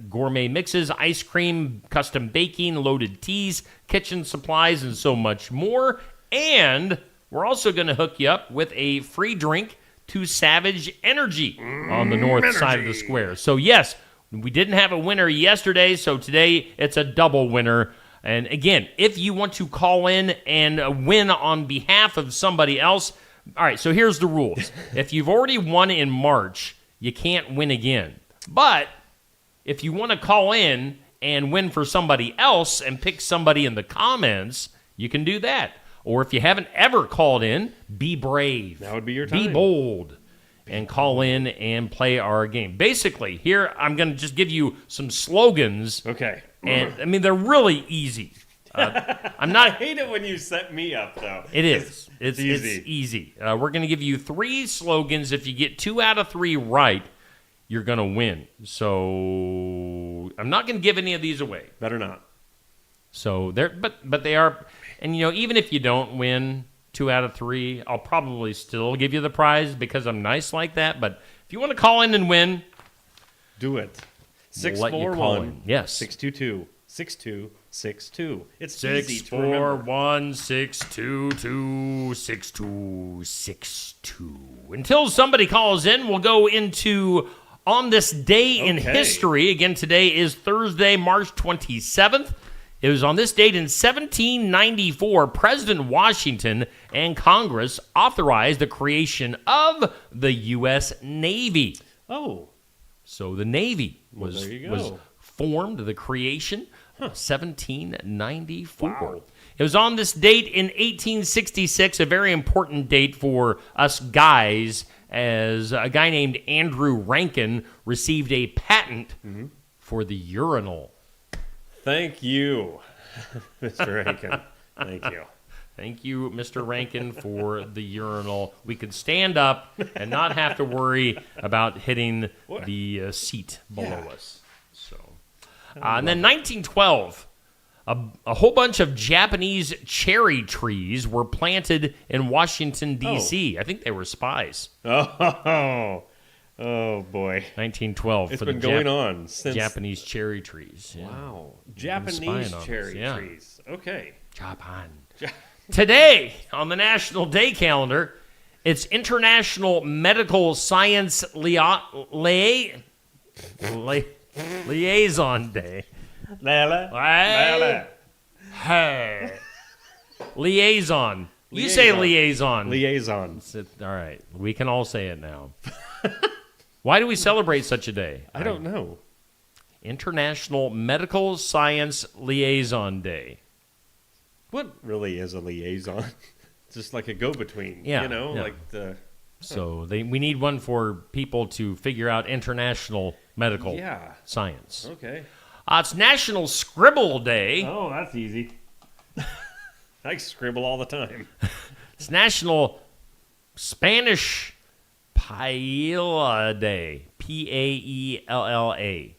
gourmet mixes, ice cream, custom baking, loaded teas, kitchen supplies, and so much more. And we're also going to hook you up with a free drink to Savage Energy on the north side of the square. So yes, we didn't have a winner yesterday, so today it's a double winner. And again, if you want to call in and win on behalf of somebody else, all right, so here's the rules. If you've already won in March, you can't win again. But if you want to call in and win for somebody else and pick somebody in the comments, you can do that. Or if you haven't ever called in, be brave. That would be your time. Be bold and call in and play our game. Basically, here I'm going to just give you some slogans. Okay. And I mean, they're really easy. I hate it when you set me up, though. It is. It's easy. It's easy. We're going to give you 3 slogans. If you get 2 out of 3 right, you're going to win. So I'm not going to give any of these away. Better not. So but they are, and even if you don't win 2 out of 3, I'll probably still give you the prize because I'm nice like that. But if you want to call in and win, do it. We'll let you call in. 641 Yes. 622 6262. It's easy to remember. 641 622 6262. Until somebody calls in, we'll go into On This Day in History. Again, today is Thursday, March 27th. It was on this date in 1794, President Washington and Congress authorized the creation of the U.S. Navy. Oh. So the Navy was formed, the creation, 1794. Wow. It was on this date in 1866, a very important date for us guys, as a guy named Andrew Rankin received a patent for the urinal. Thank you, Mr. Rankin. Thank you. Thank you, Mr. Rankin, for the urinal. We could stand up and not have to worry about hitting the seat below us. So, and then 1912, a whole bunch of Japanese cherry trees were planted in Washington, D.C. I think they were spies. Oh, boy. 1912. It's been going on since... Japanese cherry trees. Yeah. Wow. Japanese cherry trees. Okay. Japan. Today, on the National Day calendar, it's International Medical Science Liaison Day. Hey. Liaison. You say liaison. Liaison. All right. We can all say it now. Why do we celebrate such a day? I don't know. International Medical Science Liaison Day. What really is a liaison? Just like a go-between, like the... So we need one for people to figure out international medical science. Okay. It's National Scribble Day. Oh, that's easy. I scribble all the time. It's National Spanish Paella Day. Paella.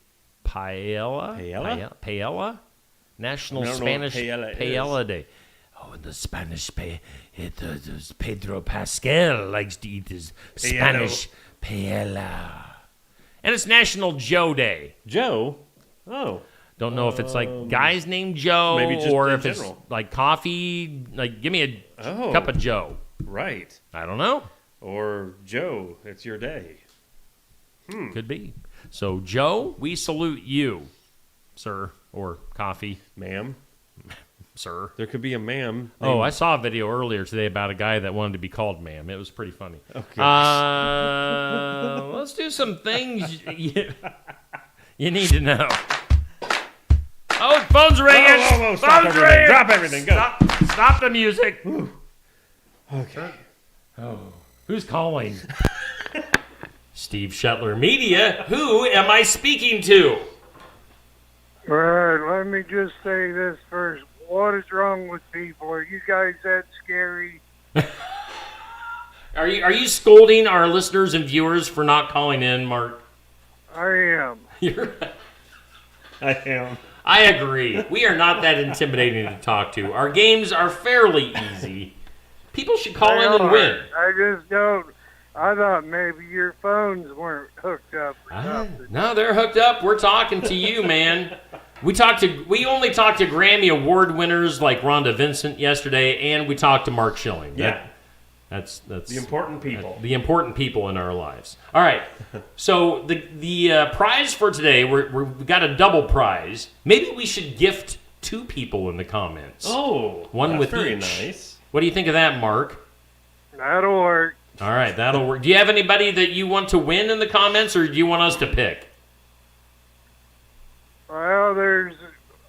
Paella? Paella? National Spanish Paella Day. Oh, and the Spanish Pedro Pascal likes to eat his Spanish paella. And it's National Joe Day. Joe? Oh. Don't know if it's like guys named Joe maybe just or in if general. It's like coffee. Like, give me a cup of Joe. Right. I don't know. Or Joe, it's your day. Could be. So, Joe, we salute you, sir, or coffee. Ma'am. Sir. There could be a ma'am. Oh, I saw a video earlier today about a guy that wanted to be called ma'am. It was pretty funny. Okay. Let's do some things you need to know. Oh, phone's ringing. Whoa, stop everything. Drop everything. Go. Stop the music. Whew. Okay. Oh, who's calling? Steve Shetler Media. Who am I speaking to? All right, let me just say this first. What is wrong with people? Are you guys that scary? Are you scolding our listeners and viewers for not calling in, Mark? I am. I am. I agree. We are not that intimidating to talk to. Our games are fairly easy. People should call in and win. I just don't. I thought maybe your phones weren't hooked up or something. No, they're hooked up. We're talking to you, man. We only talked to Grammy Award winners like Rhonda Vincent yesterday, and we talked to Mark Schilling. Yeah. That's the important people. The important people in our lives. All right. So the prize for today, we've got a double prize. Maybe we should gift 2 people in the comments. Oh, one with very each. Nice. What do you think of that, Mark? That'll work. All right, that'll work. Do you have anybody that you want to win in the comments, or do you want us to pick? Well,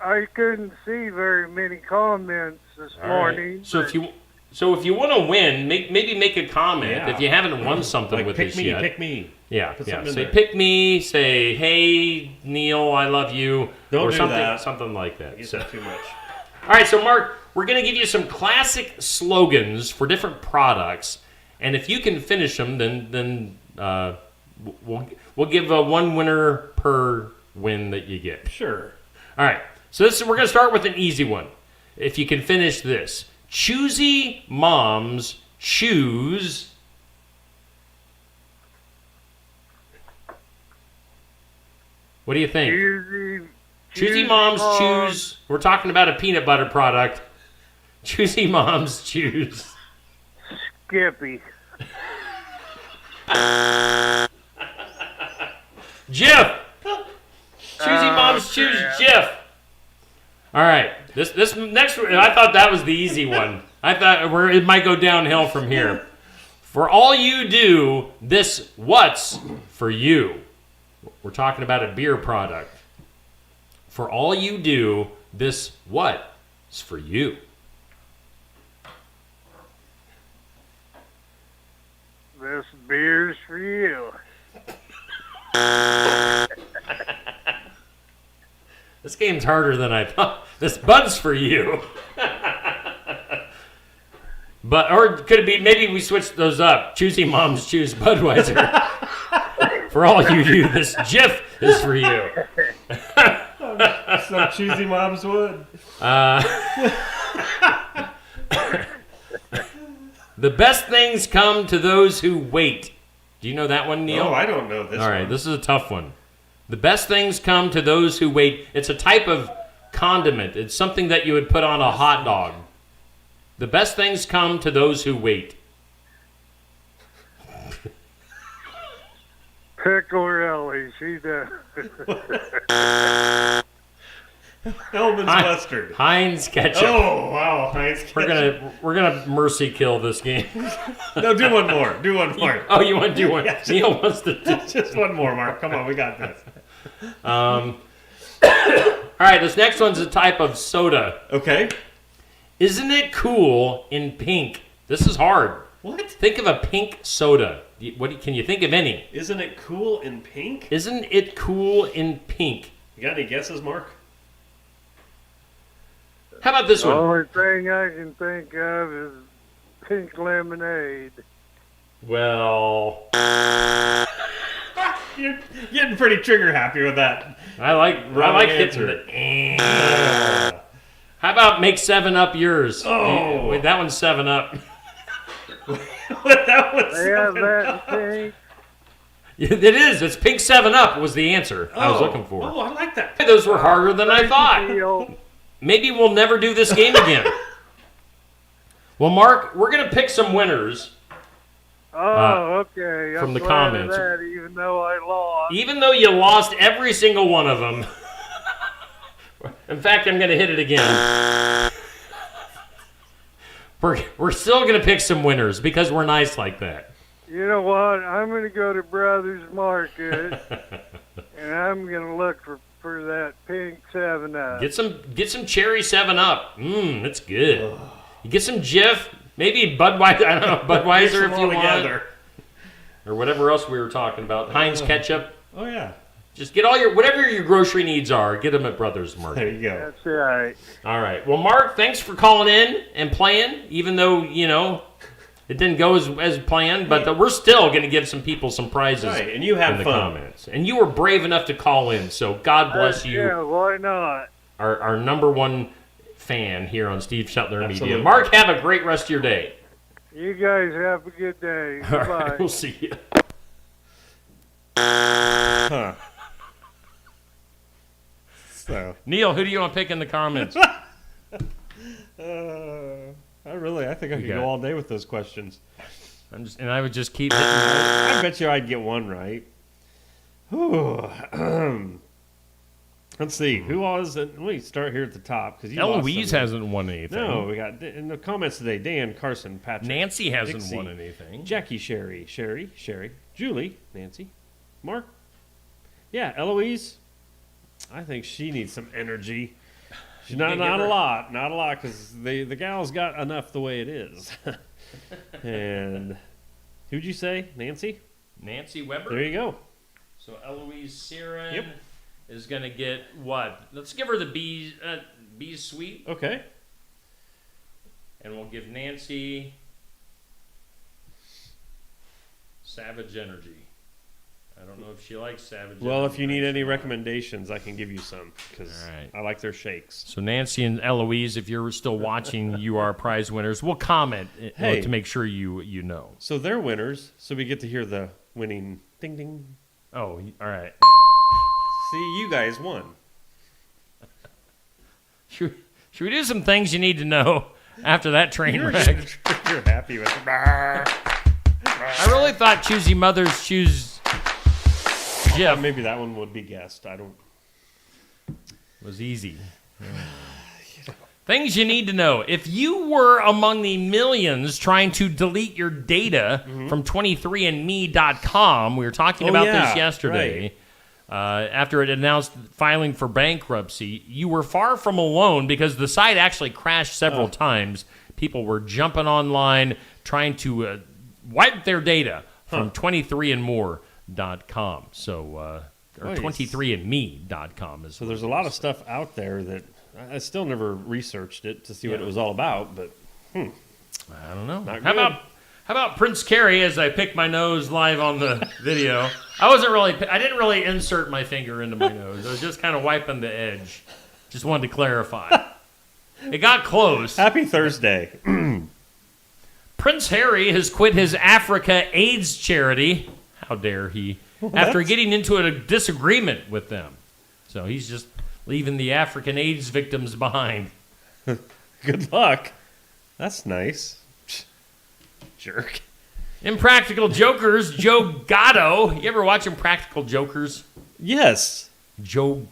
I couldn't see very many comments this morning. So if you want to win, maybe make a comment. Yeah. If you haven't won something Like, with pick this me, yet. pick me. Yeah, Put yeah. something in Say there. pick me. Say hey Neil, I love you. Don't or do something, that. something like that. It's So- too much. All right, so Mark, we're going to give you some classic slogans for different products, and if you can finish them, then we'll give one winner per win that you get. Sure. All right, so we're going to start with an easy one. If you can finish this, choosy moms choose. What do you think? Choosy moms choose. We're talking about a peanut butter product. Choosy moms choose. Skippy. Jif. Choosy moms choose Jif. All right. This next one, I thought that was the easy one. I thought it might go downhill from here. For all you do, this what's for you. We're talking about a beer product. For all you do, this what is for you. This beer's for you. This game's harder than I thought. This Bud's for you. Or could it be, maybe we switch those up. Choosy moms choose Budweiser. For all you do, this Jif is for you. Some choosy moms would. The best things come to those who wait. Do you know that one, Neil? Oh, I don't know this one. All right, this is a tough one. The best things come to those who wait. It's a type of condiment. It's something that you would put on a hot dog. The best things come to those who wait. Pickle she does. Hellman's mustard. Heinz ketchup. Oh wow, Heinz ketchup. We're gonna mercy kill this game. No, do one more. Do one more. Oh, you want to do one? Yes. Neil wants to do Just one more, Mark. Come on, we got this. All right, this next one's a type of soda. Okay. Isn't it cool in pink? This is hard. What? Think of a pink soda. Can you think of any? Isn't it cool in pink? Isn't it cool in pink? You got any guesses, Mark? How about this The one? only thing I can think of is pink lemonade. Well, you're getting pretty trigger happy with that. I like hitting it. How about make 7-Up yours? Oh. Wait, that one's 7-Up. That was They have that in pink. It is. It's pink 7-Up was the answer I was looking for. Oh, I like that. Those were harder than I thought. Maybe we'll never do this game again. Well, Mark, we're going to pick some winners. Oh, okay. From I'm the glad comments. of that, even though I lost. Even though you lost every single one of them. In fact, I'm going to hit it again. We're still going to pick some winners because we're nice like that. You know what? I'm going to go to Brothers Market, and I'm going to look for that pink 7-Up. Get some cherry 7-Up. It's good. You get some Jif, maybe Budweiser. I don't know, Budweiser if you want, or whatever else we were talking about. Heinz ketchup. Oh yeah. Just get whatever your grocery needs are. Get them at Brothers Market. There you go. That's right. All right. Well, Mark, thanks for calling in and playing, even though it didn't go as planned. But we're still going to give some people some prizes. Right, and you had in the fun. comments. And you were brave enough to call in. So God bless you. Yeah, why not? Our number one fan here on Steve Shetler Media. Absolutely. Mark, have a great rest of your day. You guys have a good day. All Bye. right, we'll see you. Huh. So. Neil, who do you want to pick in the comments? I think I could got go it. all day with those questions. I would just keep hitting. I bet you I'd get one right. Whew. Let's see. Who was it? Let me start here at the top. Because Eloise hasn't won anything. No, we got in the comments today. Dan, Carson, Patrick. Nancy hasn't Dixie, won anything. Jackie, Sherry, Julie, Nancy, Mark. Yeah, Eloise. I think she needs some energy. She's not a lot, because the gal's got enough the way it is. And who'd you say, Nancy? Nancy Weber. There you go. So Eloise Siren is going to get what? Let's give her the B's Sweet. Okay. And we'll give Nancy Savage Energy. I don't know if she likes Savage Energy. Well, if you need any recommendations, I can give you some, because I like their shakes. So Nancy and Eloise, if you're still watching, you are prize winners. We'll comment to make sure you know. So they're winners, so we get to hear the winning ding ding. Oh, all right. See, you guys won. Should we do some things you need to know after that train wreck? You're happy with it. I really thought Choosy Mothers choose Jeff. Maybe that one would be guessed. It was easy. Things you need to know. If you were among the millions trying to delete your data from 23andme.com, we were talking about this yesterday, after it announced filing for bankruptcy, you were far from alone because the site actually crashed several times. People were jumping online trying to wipe their data from 23andmore.com. So, or 23andme.com. So there's a lot of stuff out there that I still never researched it to see what it was all about, but I don't know. How about Prince Carey as I pick my nose live on the video? I didn't really insert my finger into my nose. I was just kind of wiping the edge. Just wanted to clarify. It got close. Happy Thursday. Prince Harry has quit his Africa AIDS charity. How dare he? After getting into a disagreement with them. So he's just leaving the African AIDS victims behind. Good luck. That's nice. Jerk. Impractical Jokers, Joe Gatto. You ever watch Impractical Jokers? Yes. Joe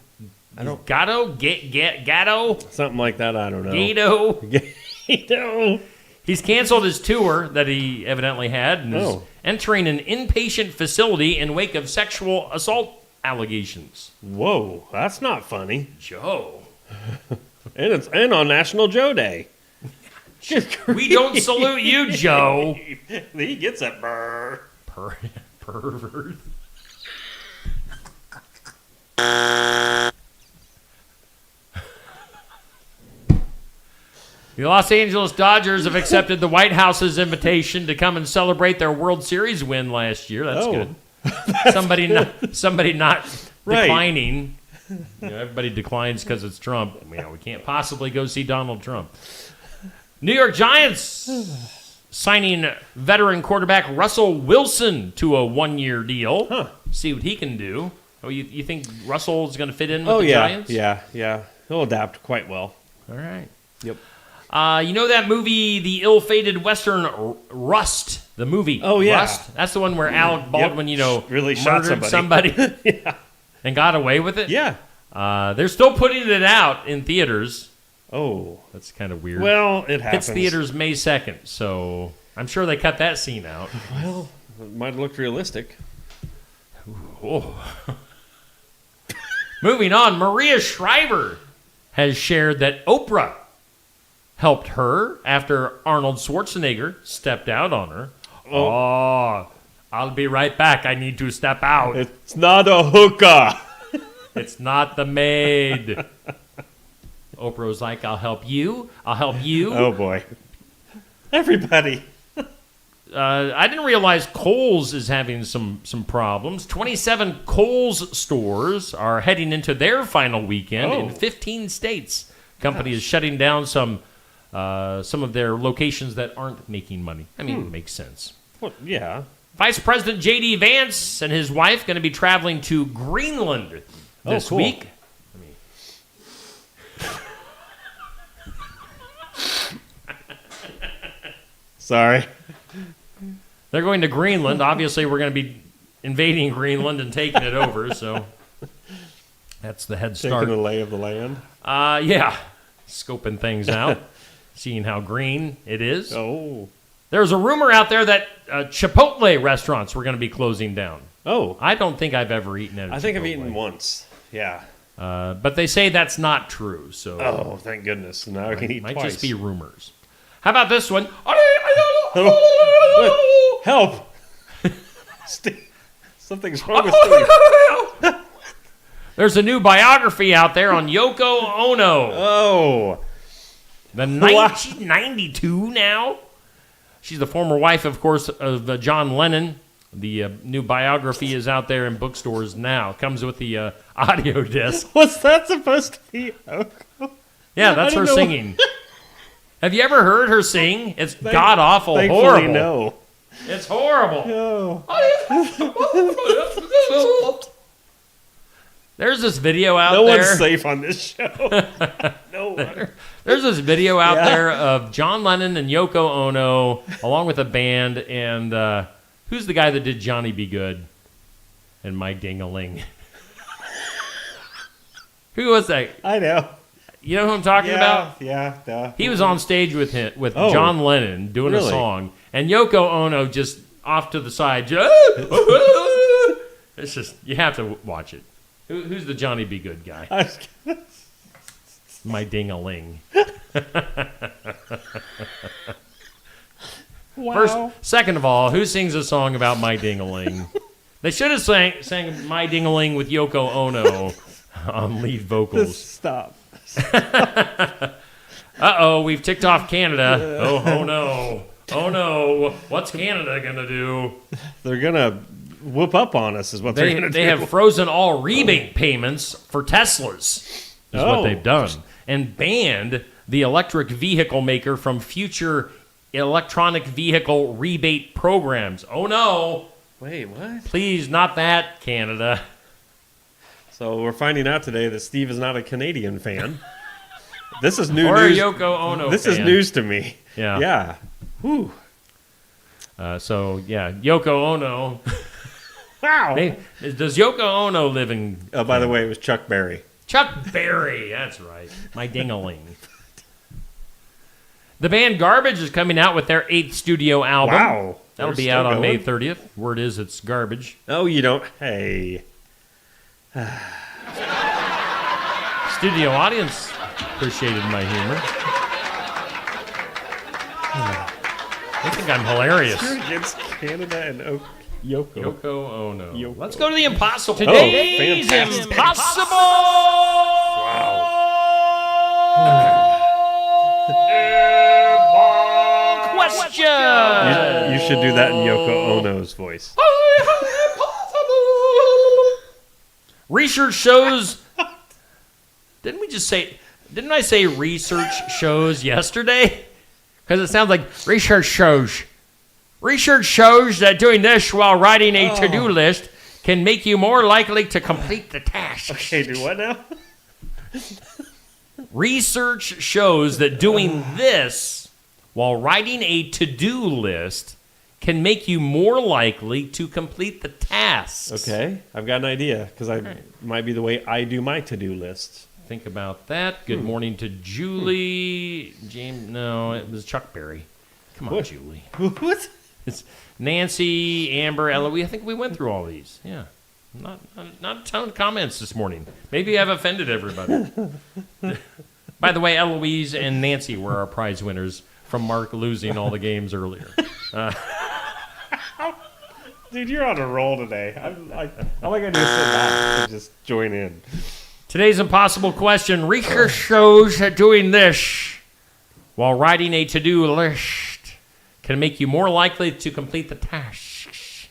Gatto? Gatto? Something like that, I don't know. Gatto. He's canceled his tour that he evidently had and is entering an inpatient facility in wake of sexual assault allegations. Whoa, that's not funny. Joe. and on National Joe Day. We don't salute you, Joe. He gets it. Pervert. The Los Angeles Dodgers have accepted the White House's invitation to come and celebrate their World Series win last year. That's good. Somebody not declining. Everybody declines because it's Trump. We can't possibly go see Donald Trump. New York Giants signing veteran quarterback Russell Wilson to a one-year deal. See what he can do. Oh, you think Russell's going to fit in with the Giants? Yeah. He'll adapt quite well. All right. Yep. You know that movie, the ill-fated Western Rust, the movie? Oh, yeah. Rust? That's the one where Alec Baldwin, really shot murdered somebody. And got away with it? Yeah. They're still putting it out in theaters. Oh. That's kind of weird. Well, it happens. Hits theaters May 2nd, so I'm sure they cut that scene out. Well, it might have looked realistic. Moving on, Maria Shriver has shared that Oprah helped her after Arnold Schwarzenegger stepped out on her. Oh, I'll be right back. I need to step out. It's not a hookah. It's not the maid. Oprah was like, I'll help you. I'll help you. Oh, boy. Everybody. I didn't realize Kohl's is having some problems. 27 Kohl's stores are heading into their final weekend in 15 states. Company is shutting down some of their locations that aren't making money. I mean, it makes sense. Well, yeah. Vice President J.D. Vance and his wife going to be traveling to Greenland this week. Sorry. They're going to Greenland. Obviously, we're going to be invading Greenland and taking it over, so that's the head start. Taking the lay of the land? Yeah. Scoping things out, seeing how green it is. Oh. There's a rumor out there that Chipotle restaurants were going to be closing down. Oh. I don't think I've ever eaten at a Chipotle. I think I've eaten once. Yeah. But they say that's not true. So Oh, thank goodness. Now I can eat might twice. just be rumors. How about this one? Help! Something's wrong with Steve. There's a new biography out there on Yoko Ono. Oh. She's 92 now. She's the former wife, of course, of John Lennon. The new biography is out there in bookstores now. Comes with the audio disc. What's that supposed to be? Yeah, that's her singing. Have you ever heard her sing? It's god-awful, Thankfully, horrible. no. It's horrible. No. There's this video out No there. one's safe on this show. No one. There's this video out there of John Lennon and Yoko Ono along with a band, and who's the guy that did Johnny Be Good and My Ding-a-Ling? Who was that? I know. You know who I'm talking about? Yeah. He was on stage with John Lennon doing a song, and Yoko Ono just off to the side. It's just, you have to watch it. Who's the Johnny Be Good guy? My Ding-a-Ling. Wow. Second of all, who sings a song about My Ding-a-Ling? They should have sang My Ding-a-Ling with Yoko Ono on lead vocals. Stop. Uh-oh, we've ticked off Canada. Oh no. Oh no. What's Canada going to do? They're going to whoop up on us is what they're going to do. They have frozen all rebate payments for Teslas, is what they've done, and banned the electric vehicle maker from future electronic vehicle rebate programs. Oh no. Wait, what? Please, not that, Canada. So we're finding out today that Steve is not a Canadian fan. This is new or news. Or a Yoko Ono This fan. is news to me. Yeah. Yeah. Whew. Yoko Ono. Wow. Does Yoko Ono live in... Oh, by the way, it was Chuck Berry. Chuck Berry, that's right. My Ding-a-Ling. The band Garbage is coming out with their 8th studio album. Wow. That'll be out on May 30th. Word is it's garbage. Oh, you don't... Hey... Studio audience appreciated my humor. They think I'm hilarious. You're against Canada and Yoko Ono. Yoko. Let's go to the impossible. Today's impossible. Question. You should do that in Yoko Ono's voice. Research shows. Didn't I say research shows yesterday? Because it sounds like research shows. Research shows that doing this while writing a to-do list can make you more likely to complete the task. Okay, do what now? Research shows that doing this while writing a to-do list can make you more likely to complete the tasks. Okay, I've got an idea, because might be the way I do my to-do lists. Think about that. Good morning to Julie. James, no, it was Chuck Berry. Come on, Julie. What? It's Nancy, Amber, Eloise. I think we went through all these. Yeah. Not a ton of comments this morning. Maybe I've offended everybody. By the way, Eloise and Nancy were our prize winners from Mark losing all the games earlier. Dude, you're on a roll today. All I got to do is sit back and just join in. Today's impossible question. Research shows that doing this while writing a to-do list can make you more likely to complete the tasks.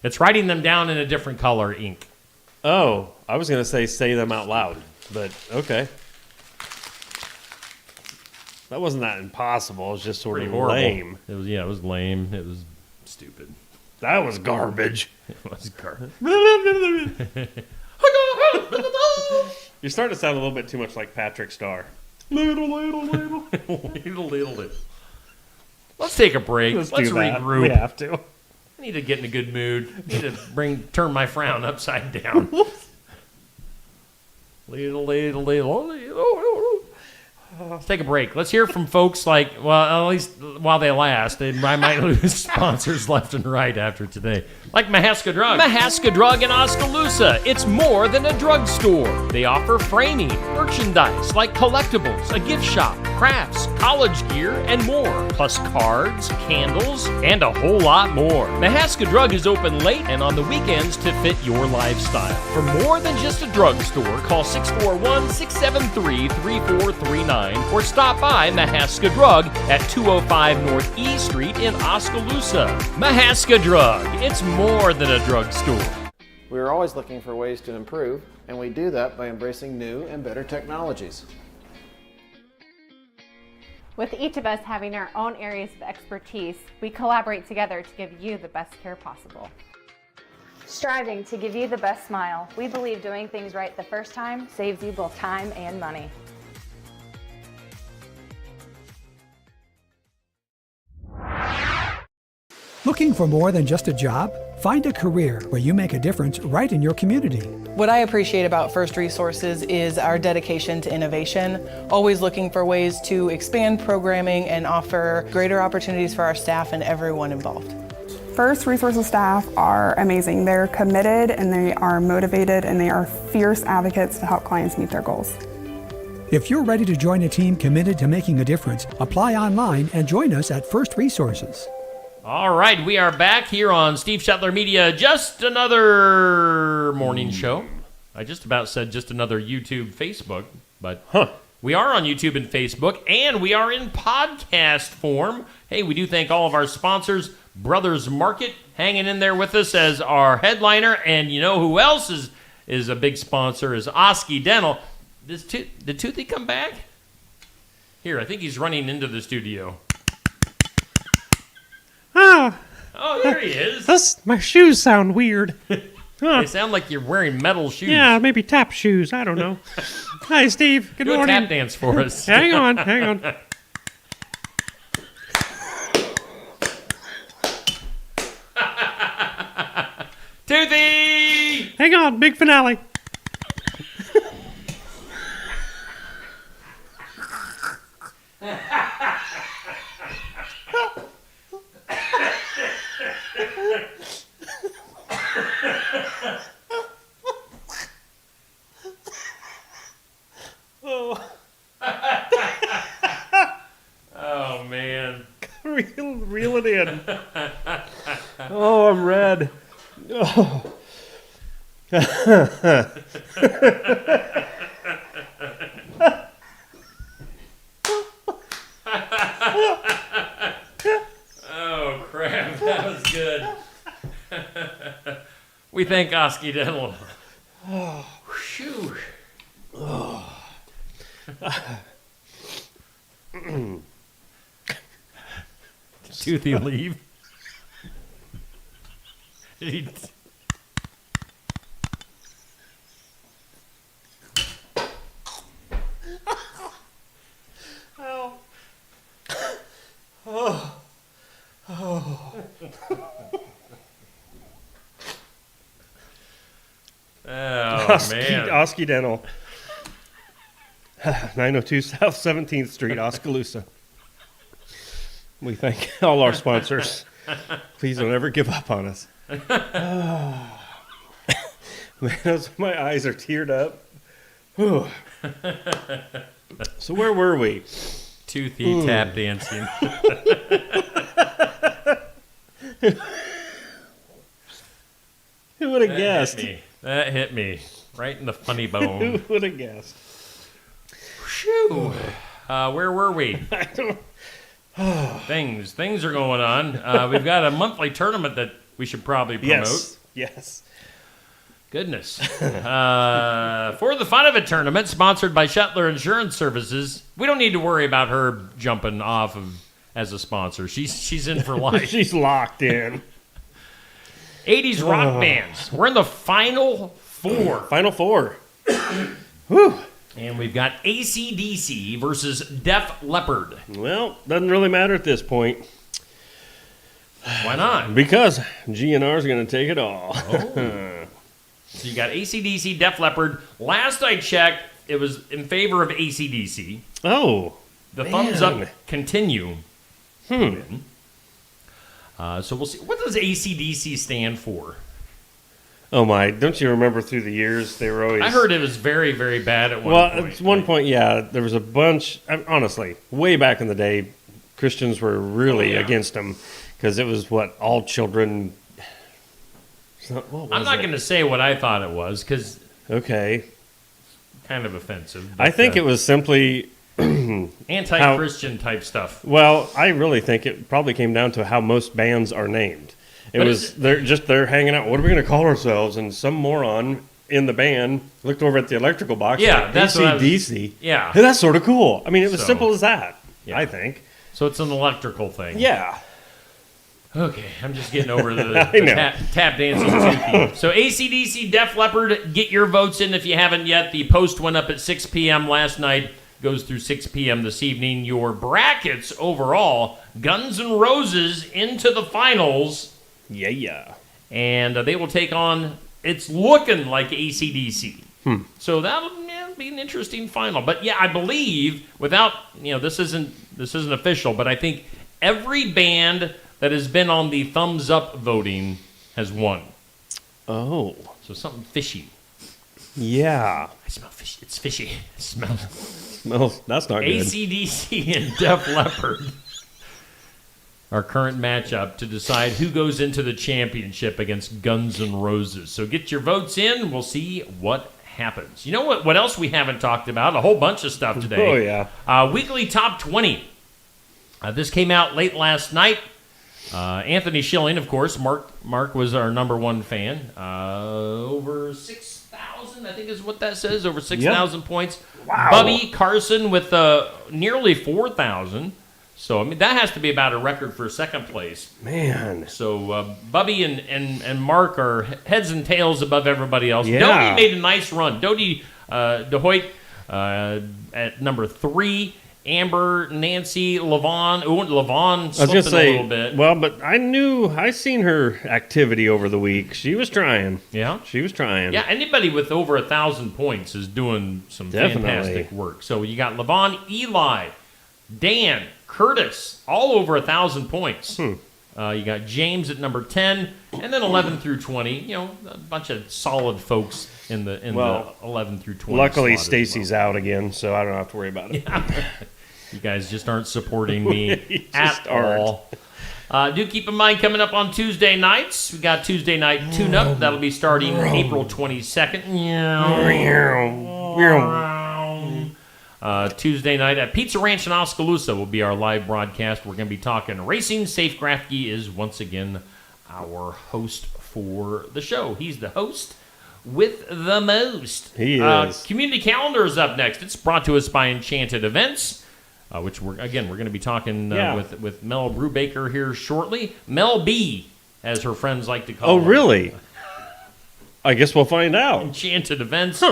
It's writing them down in a different color ink. Oh, I was going to say them out loud, but okay. That wasn't that impossible. It was just sort of lame. It was lame. It was stupid. That was garbage. It was garbage. You're starting to sound a little bit too much like Patrick Starr. Little. Let's take a break. Let's regroup. We have to. I need to get in a good mood. I need to turn my frown upside down. Let's take a break. Let's hear from folks like, well, at least while they last. I might lose sponsors left and right after today. Like Mahaska Drug. Mahaska Drug in Oskaloosa. It's more than a drugstore. They offer framing, merchandise like collectibles, a gift shop, crafts, college gear, and more. Plus cards, candles, and a whole lot more. Mahaska Drug is open late and on the weekends to fit your lifestyle. For more than just a drugstore, call 641-673-3439 or stop by Mahaska Drug at 205 North E Street in Oskaloosa. Mahaska Drug. It's more than a drugstore. We are always looking for ways to improve, and we do that by embracing new and better technologies. With each of us having our own areas of expertise, we collaborate together to give you the best care possible. Striving to give you the best smile, we believe doing things right the first time saves you both time and money. Looking for more than just a job? Find a career where you make a difference right in your community. What I appreciate about First Resources is our dedication to innovation, always looking for ways to expand programming and offer greater opportunities for our staff and everyone involved. First Resources staff are amazing. They're committed and they are motivated and they are fierce advocates to help clients meet their goals. If you're ready to join a team committed to making a difference, apply online and join us at First Resources. All right, we are back here on Steve Shetler Media. Just another morning show. I just about said just another YouTube, Facebook, but we are on YouTube and Facebook, and we are in podcast form. Hey, we do thank all of our sponsors. Brothers Market hanging in there with us as our headliner, and you know who else is a big sponsor is Osky Dental. Did Toothy come back? Here, I think he's running into the studio. Oh, there he is. My shoes sound weird. They sound like you're wearing metal shoes. Yeah, maybe tap shoes. I don't know. Hi, Steve. Good morning. Do a tap dance for us. Hang on. Toothy! Hang on, big finale. Oh, man. Reel it in. Oh, I'm red. Oh. Oh, crap. That was good. We thank Osky Dental. Oh. Phew. Oh. Did Toothy leave? Oh. Oh. Oh. Man. Osky Dental. 902 South 17th Street, Oskaloosa. We thank all our sponsors. Please don't ever give up on us. Oh. Man, my eyes are teared up. So where were we? Toothy tap dancing. Who would have guessed? That hit me right in the funny bone. Who would have guessed? Phew. Where were we? I don't. Things are going on. We've got a monthly tournament that we should probably promote. Yes. Goodness. For the Fun of It tournament, sponsored by Shetler Insurance Services, we don't need to worry about her jumping off as a sponsor. She's in for life. She's locked in. 80s rock bands. We're in the Final Four. Final Four. Whew. And we've got AC/DC versus Def Leppard. Well, doesn't really matter at this point. Why not? Because GNR is going to take it all. Oh. So you got AC/DC, Def Leppard. Last I checked, it was in favor of AC/DC. Oh, the man. thumbs up continue. So we'll see. What does AC/DC stand for? Oh my! Don't you remember through the years they were always? I heard it was very, very bad at one point. Well, at one point, yeah, there was a bunch. Honestly, way back in the day, Christians were really against them because it was all children. I'm not going to say what I thought it was because kind of offensive. I think it was simply anti-Christian type stuff. Well, I really think it probably came down to how most bands are named. They're hanging out. What are we going to call ourselves? And some moron in the band looked over at the electrical box. Yeah, that's AC/DC. Yeah, hey, that's sort of cool. I mean, it was simple as that. Yeah. I think. So it's an electrical thing. Yeah. Okay, I'm just getting over the tap dancing Suki. So AC/DC, Def Leppard, get your votes in if you haven't yet. The post went up at 6 p.m. last night, goes through 6 p.m. this evening. Your brackets overall, Guns N' Roses into the finals. Yeah. And they will take on, it's looking like AC/DC. So that'll be an interesting final. But yeah, I believe, without, this isn't official, but I think every band that has been on the thumbs up voting has won. Oh. So something fishy. Yeah. I smell fishy. It's fishy. It smells. That's not good. AC/DC and Def Leppard. Our current matchup to decide who goes into the championship against Guns N' Roses. So get your votes in. We'll see what happens. You know what else we haven't talked about? A whole bunch of stuff today. Oh, yeah. Weekly Top 20. This came out late last night. Anthony Schilling, of course. Mark was our number one fan. Over 6,000, I think is what that says. Over 6,000 points. Wow. Bubby Carson with nearly 4,000. So, I mean, that has to be about a record for second place. Man. So, Bubby and Mark are heads and tails above everybody else. Yeah. Doty made a nice run. Doty DeHoyt at number 3. Amber, Nancy, Levon. Ooh, Levon slipping a little bit. Well, but I seen her activity over the week. She was trying. Yeah? She was trying. Yeah, anybody with over 1,000 points is doing some fantastic work. So you got Levon, Eli, Dan, Curtis, all over 1,000 points. You got James at number 10, and then 11 through 20. A bunch of solid folks in the 11 through 20. Luckily, Stacy's out again, so I don't have to worry about it. Yeah. You guys just aren't supporting me at all. Do keep in mind, coming up on Tuesday nights, we got Tuesday Night Tune-Up. That'll be starting April 22nd. Tuesday night at Pizza Ranch in Oskaloosa will be our live broadcast. We're going to be talking racing. Safe Grafke is once again our host for the show. He's the host with the most. He is. Community calendar is up next. It's brought to us by Enchanted Events, which we're going to be talking with Mel Brubaker here shortly. Mel B, as her friends like to call her. Oh, really? I guess we'll find out. Enchanted Events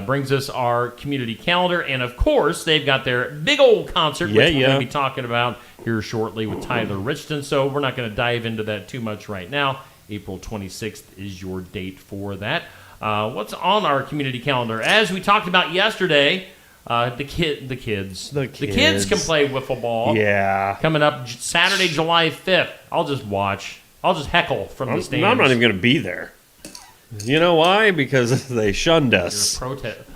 brings us our community calendar, and of course, they've got their big old concert, which we're going to be talking about here shortly with Tyler Richton. So we're not going to dive into that too much right now. April 26th is your date for that. What's on our community calendar? As we talked about yesterday, the kids can play wiffle ball. Yeah. Coming up Saturday, July 5th. I'll just watch. I'll just heckle from the stands. I'm not even going to be there. You know why? Because they shunned us.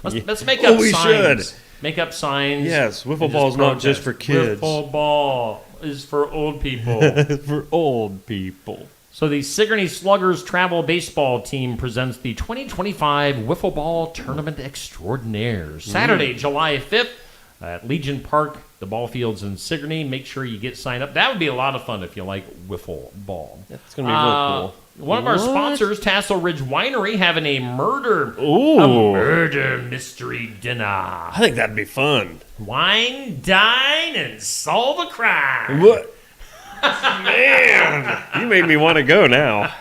Let's make up signs. Should. Make up signs. Yes, wiffle ball is not just for kids. Wiffle ball is for old people. For old people. So the Sigourney Sluggers travel baseball team presents the 2025 Wiffle Ball Tournament Extraordinaire. Saturday, July 5th at Legion Park, the ball fields in Sigourney. Make sure you get signed up. That would be a lot of fun if you like wiffle ball. That's going to be really cool. One of our sponsors, Tassel Ridge Winery, having a murder mystery dinner. I think that'd be fun. Wine, dine, and solve a crime. What? Man, you made me want to go now.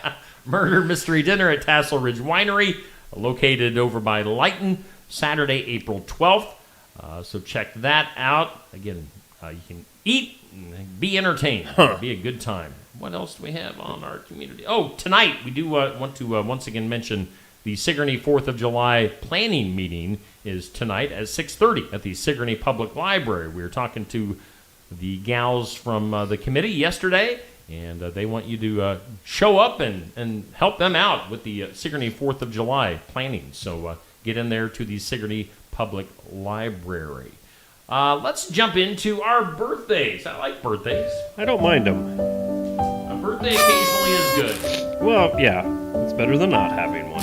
Murder mystery dinner at Tassel Ridge Winery, located over by Lighton, Saturday, April 12th. So check that out. Again, you can eat and be entertained. It'll be a good time. What else do we have on our community? Oh, tonight we do want to once again mention The Sigourney 4th of July planning meeting is tonight at 6:30 at the Sigourney Public Library. We were talking to the gals from the committee yesterday, and they want you to show up and help them out with the Sigourney 4th of July planning. So get in there to the Sigourney Public Library. Let's jump into our birthdays. I like birthdays. I don't mind them. A birthday occasionally is good. Well, yeah. It's better than not having one.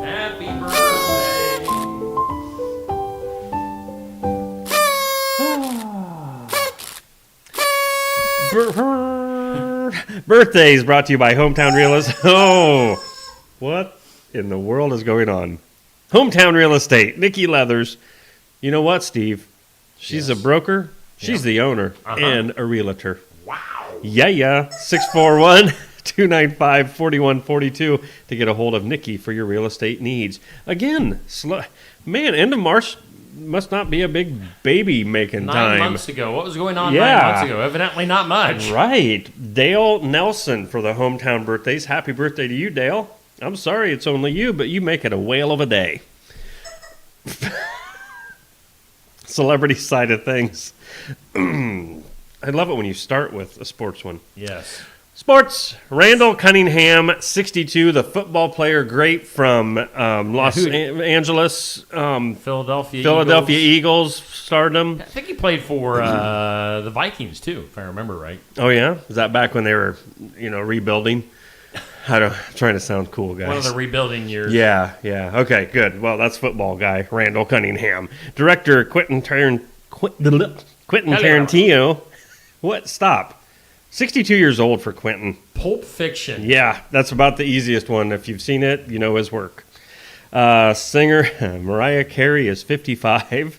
Happy birthday. Birthdays brought to you by Hometown Real Estate. Oh, what in the world is going on? Hometown Real Estate. Nikki Leathers. You know what, Steve? She's a broker. She's the owner and a realtor. Wow. Yeah. 641-295-4142 to get a hold of Nikki for your real estate needs. Again, man, end of March must not be a big baby making 9 time. months ago. What was going on 9 months ago? Evidently not much. Right. Dale Nelson for the hometown birthdays. Happy birthday to you, Dale. I'm sorry it's only you, but you make it a whale of a day. Celebrity side of things. I love it when you start with a sports one. Yes. Sports. Randall Cunningham, 62, the football player, great from Los Angeles. Philadelphia Eagles stardom. I think he played for the Vikings, too, if I remember right. Oh, yeah? Is that back when they were, rebuilding? Trying to sound cool, guys. One of the rebuilding years. Yeah. Okay, good. Well, that's football guy, Randall Cunningham. Director Quentin Tarantino. What? Stop. 62 years old for Quentin. Pulp Fiction. Yeah, that's about the easiest one. If you've seen it, you know his work. Singer Mariah Carey is 55.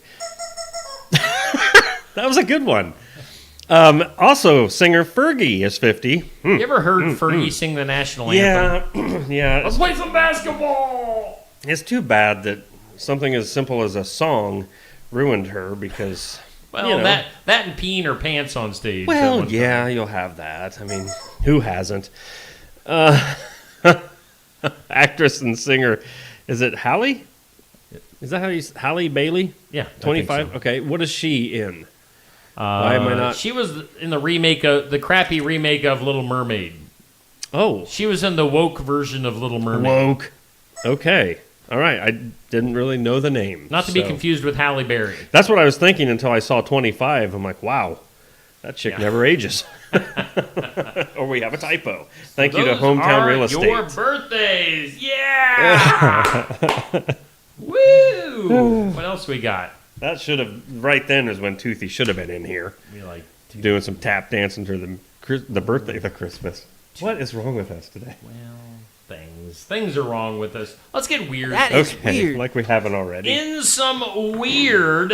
That was a good one. Also, singer Fergie is 50. You ever heard Fergie sing the national anthem? Yeah. Let's play some basketball! It's too bad that something as simple as a song ruined her because... Well, that and peeing her pants on stage. Well, yeah, you'll have that. I mean, who hasn't? Actress and singer, is it Halle? Is that how you... Halle Bailey? Yeah. 25? So. Okay, what is she in? Why am I not? She was in the crappy remake of Little Mermaid. Oh. She was in the woke version of Little Mermaid. Woke. Okay. All right. I didn't really know the name. Not to be confused with Halle Berry. That's what I was thinking until I saw 25. I'm like, wow, that chick never ages. Or we have a typo. Thank you to Hometown Real Estate. Your birthdays. Yeah. Woo. What else we got? That should have, right then is when Toothy should have been in here. Doing some tap dancing to the birthday, the Christmas. What is wrong with us today? Well, things are wrong with us. Let's get weird. That is weird. Like we haven't already. In some weird,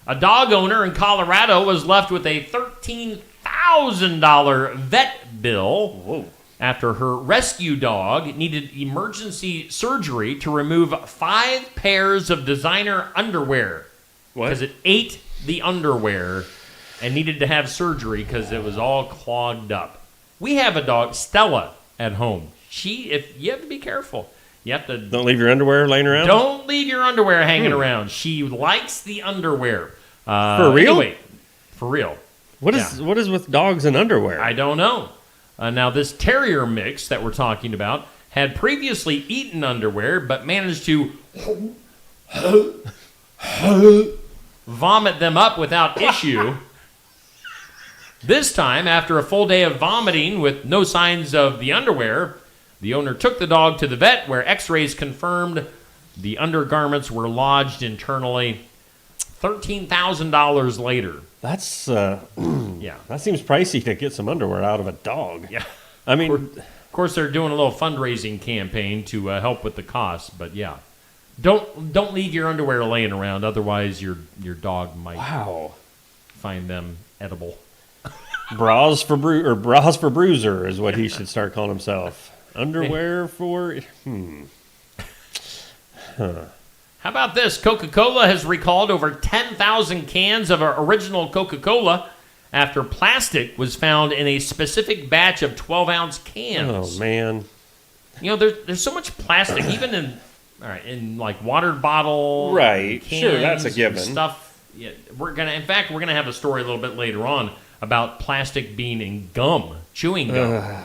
a dog owner in Colorado was left with a $13,000 vet bill. Whoa. After her rescue dog needed emergency surgery to remove 5 pairs of designer underwear. Because it ate the underwear and needed to have surgery because it was all clogged up. We have a dog, Stella, at home. You have to be careful. You have to... Don't leave your underwear laying around? Don't leave your underwear hanging around. She likes the underwear. For real? Anyway, for real. What is with dogs and underwear? I don't know. Now, this terrier mix that we're talking about had previously eaten underwear, but managed to vomit them up without issue. This time, after a full day of vomiting with no signs of the underwear, the owner took the dog to the vet where x-rays confirmed the undergarments were lodged internally. $13,000 later. That's, that seems pricey to get some underwear out of a dog. Yeah. I mean... Of course, they're doing a little fundraising campaign to help with the costs, but yeah. Don't leave your underwear laying around, otherwise your dog might find them edible. Bras for Bruiser is what he should start calling himself. Underwear for... How about this? Coca-Cola has recalled over 10,000 cans of original Coca-Cola after plastic was found in a specific batch of 12-ounce cans. Oh, man. You know, there's so much plastic, even in like water bottles, Right. cans, Sure, that's a given. Stuff. Yeah, we're gonna have a story a little bit later on about plastic being in gum, chewing gum.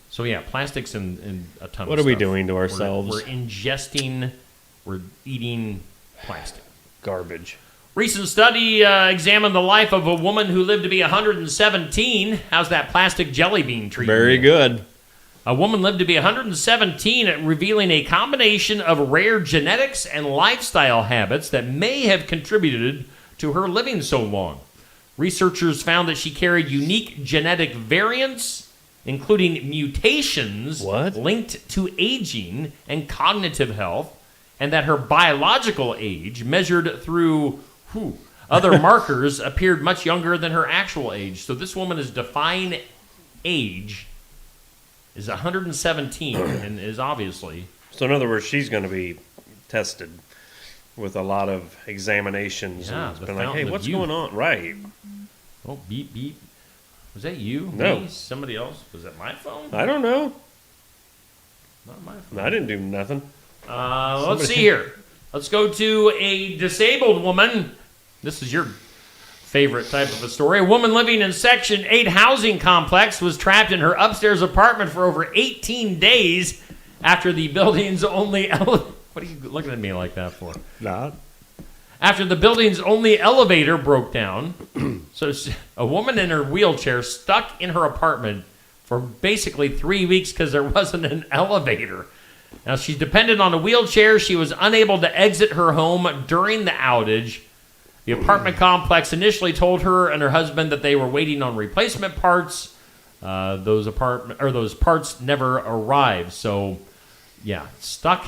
So yeah, plastics in a ton of stuff. What are we doing to ourselves? We're eating plastic. Garbage. Recent study examined the life of a woman who lived to be 117. How's that plastic jelly bean treating Very you? good. A woman lived to be 117, revealing a combination of rare genetics and lifestyle habits that may have contributed to her living so long. Researchers found that she carried unique genetic variants, including mutations linked to aging and cognitive health, and that her biological age, measured through other markers, appeared much younger than her actual age. So this woman is defying age, is 117, and is obviously... So in other words, she's going to be tested with a lot of examinations. Yeah, and it's the been like, fountain hey, of what's youth. going on? Right. Oh, beep, beep. Was that you? No. Me? Somebody else? Was that my phone? I don't know. Not my phone. I didn't do nothing. Let's see here. Let's go to a disabled woman. This is your favorite type of a story. A woman living in Section 8 housing complex was trapped in her upstairs apartment for over 18 days after the building's only... What are you looking at me like that for? Not. After the building's only elevator broke down. So a woman in her wheelchair stuck in her apartment for basically 3 weeks because there wasn't an elevator. Now, she's dependent on a wheelchair. She was unable to exit her home during the outage. The apartment complex initially told her and her husband that they were waiting on replacement parts. Those parts never arrived. So, yeah, stuck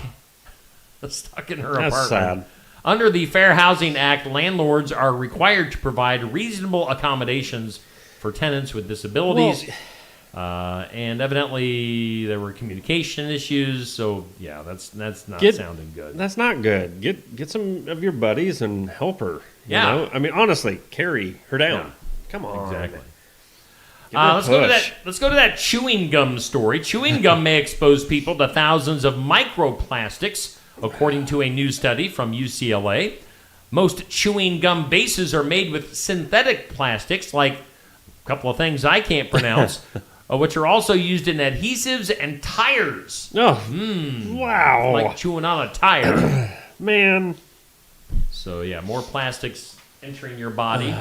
in her apartment. That's sad. Under the Fair Housing Act, landlords are required to provide reasonable accommodations for tenants with disabilities. And evidently there were communication issues, so yeah, that's not sounding good. That's not good. Get some of your buddies and help her. You Yeah. know? I mean, honestly, carry her down. Yeah. Come on. Exactly. Give her a Let's go to that chewing gum story. Chewing gum may expose people to thousands of microplastics, according to a new study from UCLA. Most chewing gum bases are made with synthetic plastics, like a couple of things I can't pronounce, which are also used in adhesives and tires. Oh, wow. Like chewing on a tire. Man. So, yeah, more plastics entering your body.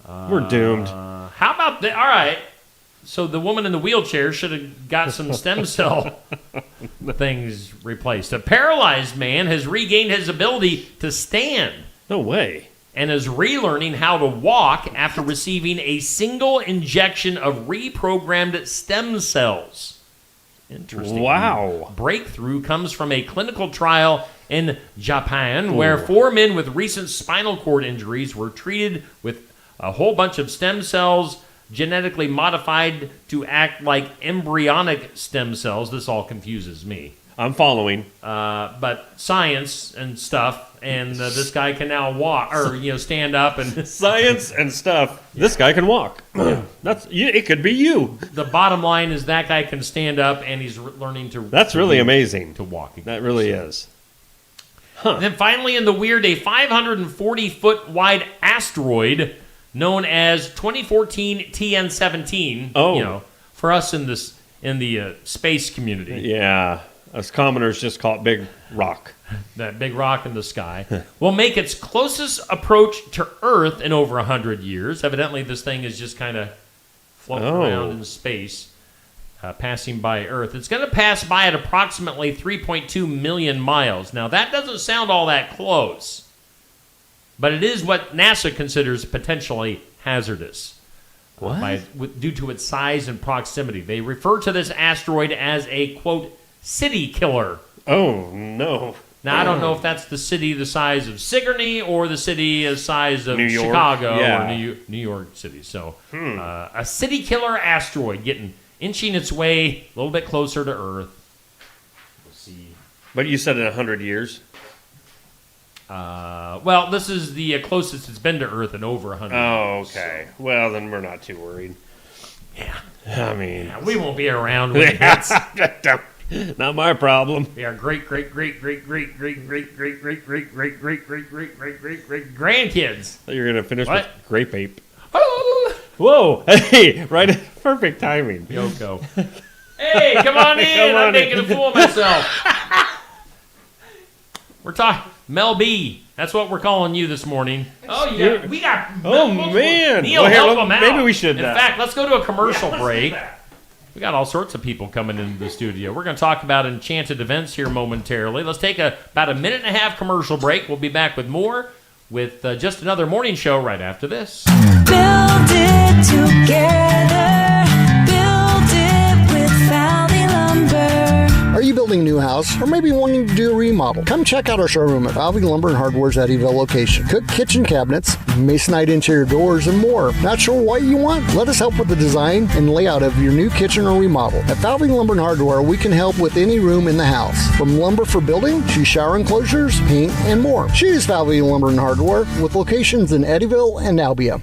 We're doomed. How about the... All right. So the woman in the wheelchair should have got some stem cell things replaced. A paralyzed man has regained his ability to stand. No way. And is relearning how to walk after receiving a single injection of reprogrammed stem cells. Interesting. Wow. Breakthrough comes from a clinical trial in Japan where 4 men with recent spinal cord injuries were treated with a whole bunch of stem cells genetically modified to act like embryonic stem cells. This all confuses me. I'm following. But science and stuff, and this guy can now walk, or stand up and science and stuff. Yeah. This guy can walk. It could be you. The bottom line is that guy can stand up, and he's learning to. That's really amazing to walk again. That really is. Huh. And then finally, in the weird, a 540-foot wide asteroid known as 2014 TN17. Oh, for us in the space community. Yeah. Us commoners just call it Big Rock. That big rock in the sky will make its closest approach to Earth in over 100 years. Evidently, this thing is just kind of floating around in space, passing by Earth. It's going to pass by at approximately 3.2 million miles. Now, that doesn't sound all that close, but it is what NASA considers potentially hazardous. Due to its size and proximity. They refer to this asteroid as a, quote, city killer. Oh, no. Now, I don't know if that's the city the size of Sigourney or the city the size of Chicago or New York City. So, a city killer asteroid inching its way a little bit closer to Earth. We'll see. But you said in 100 years? Well, this is the closest it's been to Earth in over 100 years. Oh, okay. So. Well, then we're not too worried. Yeah. I mean, we won't be around when it hits. Not my problem. We are great grandkids. You're gonna finish What? with grape ape. Whoa! Hey, right at perfect timing. Yoko. Hey, come on in. I'm making a fool of myself. We're talking Mel B. That's what we're calling you this morning. Oh, yeah. We got. Oh, man. Neil, Well, here, help them out. maybe we should, In fact, let's go to a commercial break. We got all sorts of people coming into the studio. We're going to talk about enchanted events here momentarily. Let's take about a minute and a half commercial break. We'll be back with more with just another morning show right after this. Build it together. Build it with Valley Lumber. Are you building a new house or maybe wanting to do a remodel? Come check out our showroom at Valley Lumber and Hardware's Eddyville location. Cook kitchen cabinets, masonite interior doors, and more. Not sure what you want? Let us help with the design and layout of your new kitchen or remodel. At Valley Lumber and Hardware, we can help with any room in the house, from lumber for building to shower enclosures, paint, and more. Choose Valley Lumber and Hardware with locations in Eddyville and Albia.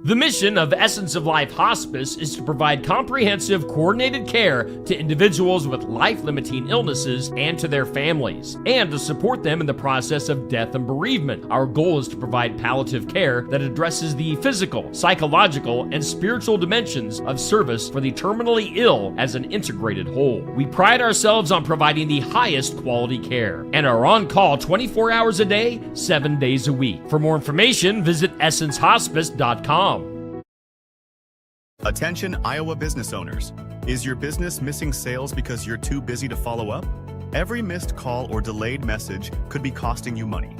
The mission of Essence of Life Hospice is to provide comprehensive, coordinated care to individuals with life-limiting illnesses and to their families, and to support them in the process of death and bereavement. Our goal is to provide palliative care that addresses the physical, psychological, and spiritual dimensions of service for the terminally ill as an integrated whole. We pride ourselves on providing the highest quality care and are on call 24 hours a day, 7 days a week. For more information, visit essencehospice.com. Attention Iowa business owners. Is your business missing sales because you're too busy to follow up? Every missed call or delayed message could be costing you money.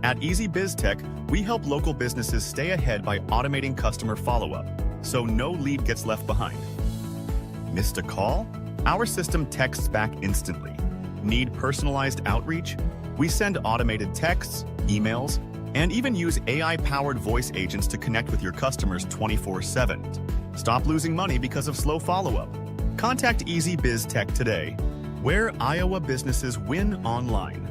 At Easy Biz Tech, we help local businesses stay ahead by automating customer follow-up, so no lead gets left behind. Missed a call? Our system texts back instantly. Need personalized outreach? We send automated texts, emails, and even use AI-powered voice agents to connect with your customers 24/7. Stop losing money because of slow follow-up. Contact Easy Biz Tech today, where Iowa businesses win online.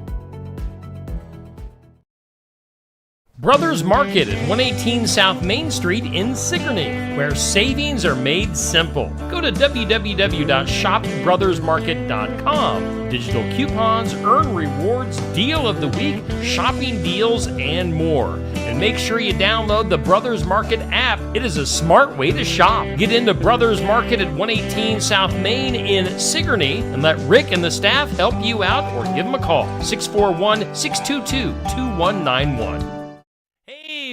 Brothers Market at 118 South Main Street in Sigourney, where savings are made simple. Go to www.shopbrothersmarket.com. Digital coupons, earn rewards, deal of the week, shopping deals, and more. And make sure you download the Brothers Market app. It is a smart way to shop. Get into Brothers Market at 118 South Main in Sigourney and let Rick and the staff help you out, or give them a call, 641-622-2191.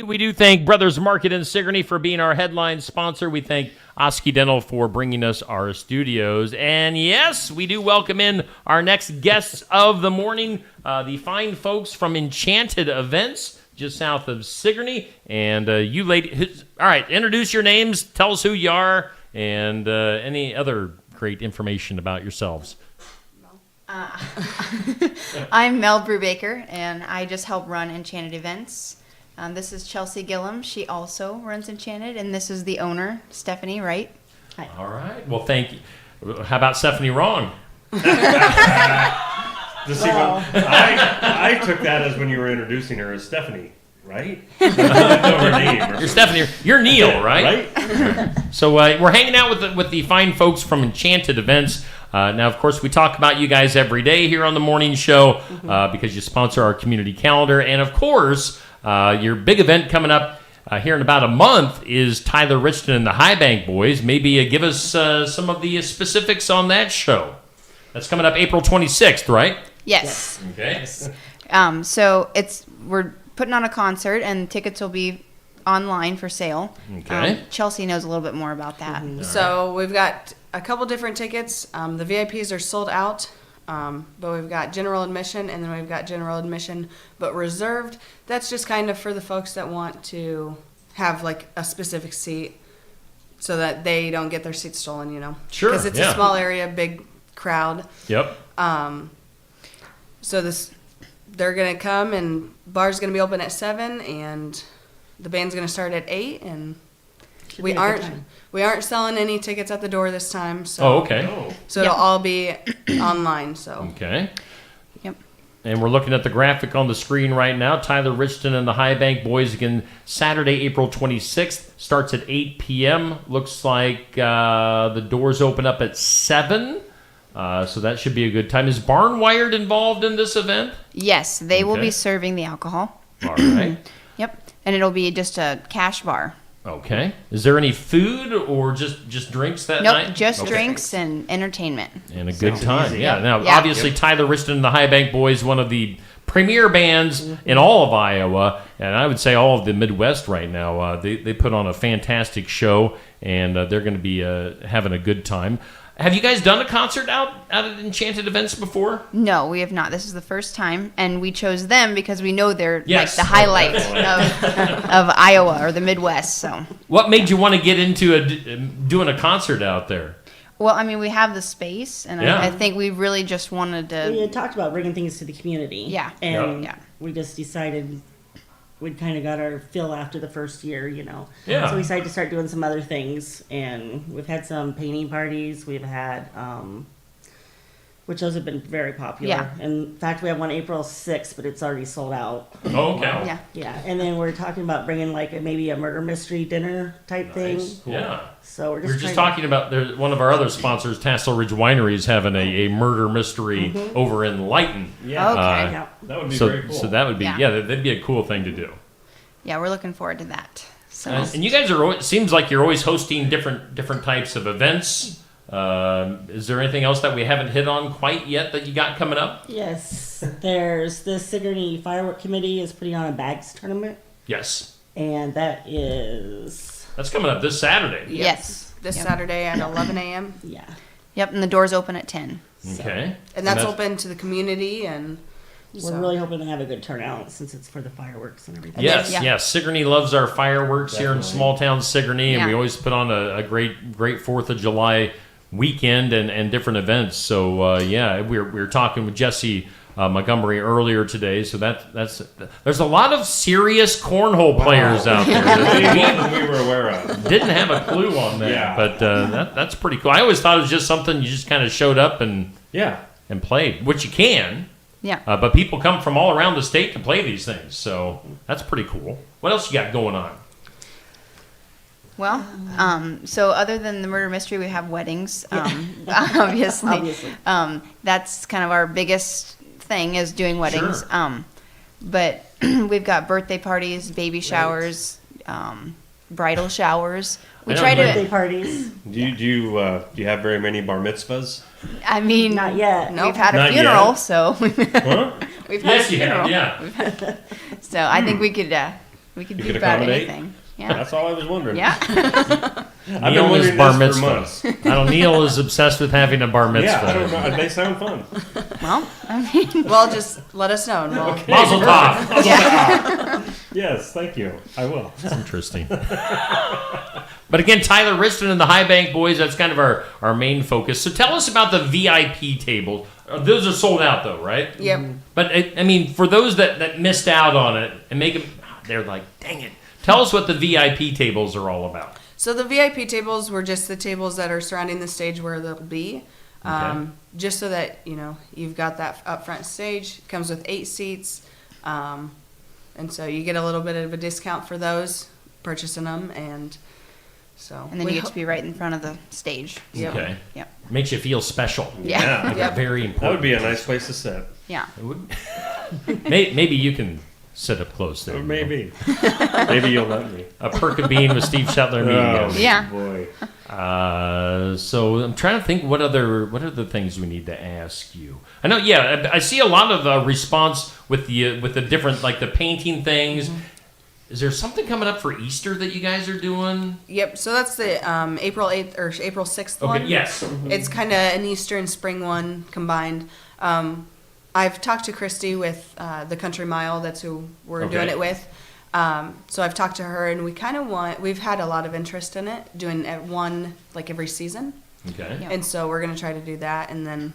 We do thank Brothers Market in Sigourney for being our headline sponsor. We thank Osky Dental for bringing us our studios. And yes, we do welcome in our next guests of the morning, the fine folks from Enchanted Events, just south of Sigourney. And you ladies, all right, introduce your names, tell us who you are, and any other great information about yourselves. I'm Mel Brubaker, and I just help run Enchanted Events. This is Chelsea Gillum. She also runs Enchanted, and this is the owner, Stephanie Wright. Hi. All right. Well, thank you. How about Stephanie Wrong? I took that as when you were introducing her as Stephanie, right? I didn't know her name. You're Stephanie. You're Neil, right? Right. So we're hanging out with the fine folks from Enchanted Events. Now, of course, we talk about you guys every day here on the morning show because you sponsor our community calendar. And, of course, your big event coming up here in about a month is Tyler Richton and the High Bank Boys. Maybe give us some of the specifics on that show. That's coming up April 26th, right? Yes. Okay. So we're putting on a concert, and tickets will be online for sale. Okay. Chelsea knows a little bit more about that. So we've got a couple different tickets. The VIPs are sold out. But we've got general admission, and then we've got general admission but reserved. That's just kind of for the folks that want to have like a specific seat so that they don't get their seats stolen, you know. Sure. Because it's a small area, big crowd. Yep. So they're going to come, and bar's going to be open at 7, and the band's going to start at 8, and we aren't selling any tickets at the door this time. So okay. So it'll all be online. So okay. Yep. And we're looking at the graphic on the screen right now. Tyler Richton and the High Bank Boys again Saturday, April 26th. Starts at 8 p.m. Looks like the doors open up at 7. So that should be a good time. Is Barn Wired involved in this event? Yes, they will be serving the alcohol. All right. Yep, and it'll be just a cash bar. Okay. Is there any food or just drinks that night? Nope, just drinks and entertainment. And a good time. easy. Yeah. Now, Yeah. obviously, Tyler Richton and the High Bank Boys, one of the premier bands in all of Iowa, and I would say all of the Midwest right now. They put on a fantastic show, and they're going to be having a good time. Have you guys done a concert out at Enchanted Events before? No, we have not. This is the first time, and we chose them because we know they're Yes. like the highlight of Iowa or the Midwest. So, What made you want to get into doing a concert out there? well, I mean, we have the space, and Yeah. I think we really just wanted to. We had talked about bringing things to the community. Yeah. And Yeah. we just decided we'd kind of got our fill after the first year, you know. Yeah. So we decided to start doing some other things. And we've had some painting parties. We've had, which those have been very popular. Yeah. In fact, we have one April 6th, but it's already sold out. Oh, okay. Yeah. Yeah. And then we're talking about bringing like maybe a murder mystery dinner type thing. Yeah. So we're We were just just trying talking about one of our other sponsors, Tassel Ridge Winery, is having a murder mystery over in Lighton. Yeah. Okay. Yeah. That would be so, very cool. So that would be, Yeah. that'd be a cool thing to do. Yeah, we're looking forward to that. So, And you guys it seems like you're always hosting different types of events. Is there anything else that we haven't hit on quite yet that you got coming up? Yes, there's the Sigourney Firework Committee is putting on a bags tournament, Yes. and that is That's coming up this Saturday. yes, This Yep. Saturday at 11 a.m. yeah. Yep, and the doors open at 10. Okay. And that's open to the community, and We're really hoping to have a good turnout since it's for the fireworks and everything. Yes, Yeah. yes. Sigourney loves our fireworks here in small town Sigourney, and Yeah. we always put on a great 4th of July weekend and different events. So yeah, we were talking with Jesse Montgomery earlier today. So that's there's a lot of serious cornhole players out there that we were aware of. didn't have a clue on that. Yeah. But that's pretty cool. I always thought it was just something you just kind of showed up and Yeah. played, which you can. Yeah. But people come from all around the state to play these things, so that's pretty cool. What else you got going on? Well, so other than the murder mystery, we have weddings. Obviously, Obviously. That's kind of our biggest thing is doing weddings. Sure. But we've got birthday parties, baby showers, bridal showers. We try Birthday to. parties. Do you have very many bar mitzvahs? I mean, Not yet. We've had a Not funeral, yet. so Huh? we've had Yes, a you have. funeral. Yeah. So I think we could You do could about accommodate? anything. Yeah. That's all I was wondering. Yeah. I've been Neil is wondering bar this for mitzvah. months. I don't. Neil is obsessed with having a bar mitzvah. Yeah, I don't know. They sound fun. Well, I mean, well, just let us know. And we'll, Mazel tov. yeah. Yes, thank you. I will. That's interesting. But again, Tyler Riston and the High Bank Boys, that's kind of our main focus. So tell us about the VIP tables. Those are sold out, though, right? Yep. But, I mean, for those that missed out on it and make them, they're like, dang it. Tell us what the VIP tables are all about. So the VIP tables were just the tables that are surrounding the stage where they'll be. Just so that, you've got that up front stage. It comes with 8 seats. And so you get a little bit of a discount for those, purchasing them. And And then you get to be right in front of the stage. Yep. Okay. Yep. Makes you feel special. Yeah. Like Yep. very important. That would be a nice place to sit. Yeah. It would. Maybe you can sit up close there. Or maybe. Maybe you'll let me. A perk of being with Steve Shetler. Oh, Yeah. boy. So I'm trying to think what other things we need to ask you. I know, yeah, I see a lot of response with the different, like the painting things. Mm-hmm. Is there something coming up for Easter that you guys are doing? Yep. So that's the April 8th or April 6th one. Okay, yes. It's kind of an Easter and spring one combined. I've talked to Christy with the Country Mile. That's who we're Okay. doing it with. So I've talked to her, and we've had a lot of interest in it, doing it one like every season. Okay. And so we're going to try to do that. And then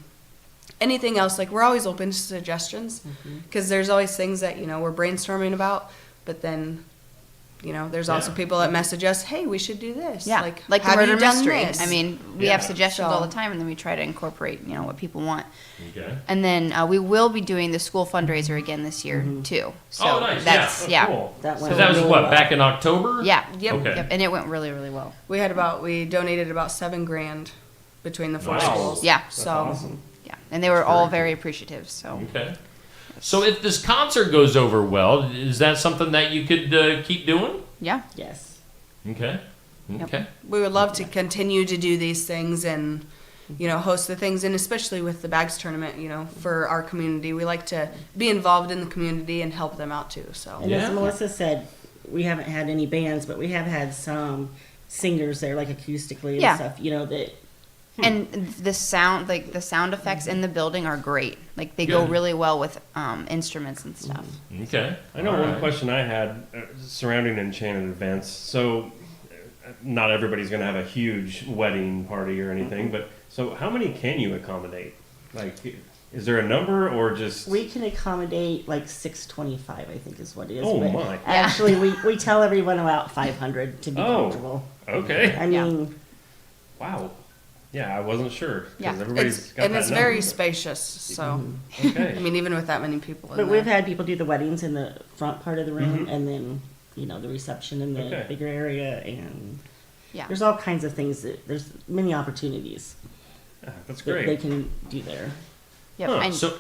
anything else, like we're always open to suggestions because there's always things that, we're brainstorming about, but then, there's also people that message us, hey, we should do this. Yeah, like the have murder you done mystery. this? I mean, we have suggestions all the time, and then we try to incorporate, what people want. Okay. And then we will be doing the school fundraiser again this year too. So nice. that's Cool. That So that was what, back in October? Yeah. Yep. Okay. Yep. And it went really, really well. We donated about $7,000 between the 4 Wow. schools. Yeah. So awesome. Yeah, and they were all very appreciative. So. Okay. So if this concert goes over well, is that something that you could keep doing? Yeah. Yes. Okay. Okay. We would love to continue to do these things and, host the things, and especially with the bags tournament, for our community. We like to be involved in the community and help them out too. So. And as Melissa said, we haven't had any bands, but we have had some singers there, like acoustically and stuff. That. And the sound effects in the building are great. Like they go Good. really well with instruments and stuff. Okay. I know one question I had surrounding enchanted events. So, not everybody's going to have a huge wedding party or anything, but so how many can you accommodate? Like, is there a number or just? We can accommodate like 625, I think is what it is. Oh, but my. Actually, we tell everyone about 500 to be comfortable. Okay. I mean, wow. Yeah, I wasn't sure. Yeah, everybody's got and that it's number. very spacious. So, Okay. I mean, even with that many people. but we've had people do the weddings in the front part of the room, and then the reception in the Okay. bigger area, and Yeah. there's all kinds of things. There's many opportunities. That's that great. they can do there. Yep. Huh, And- so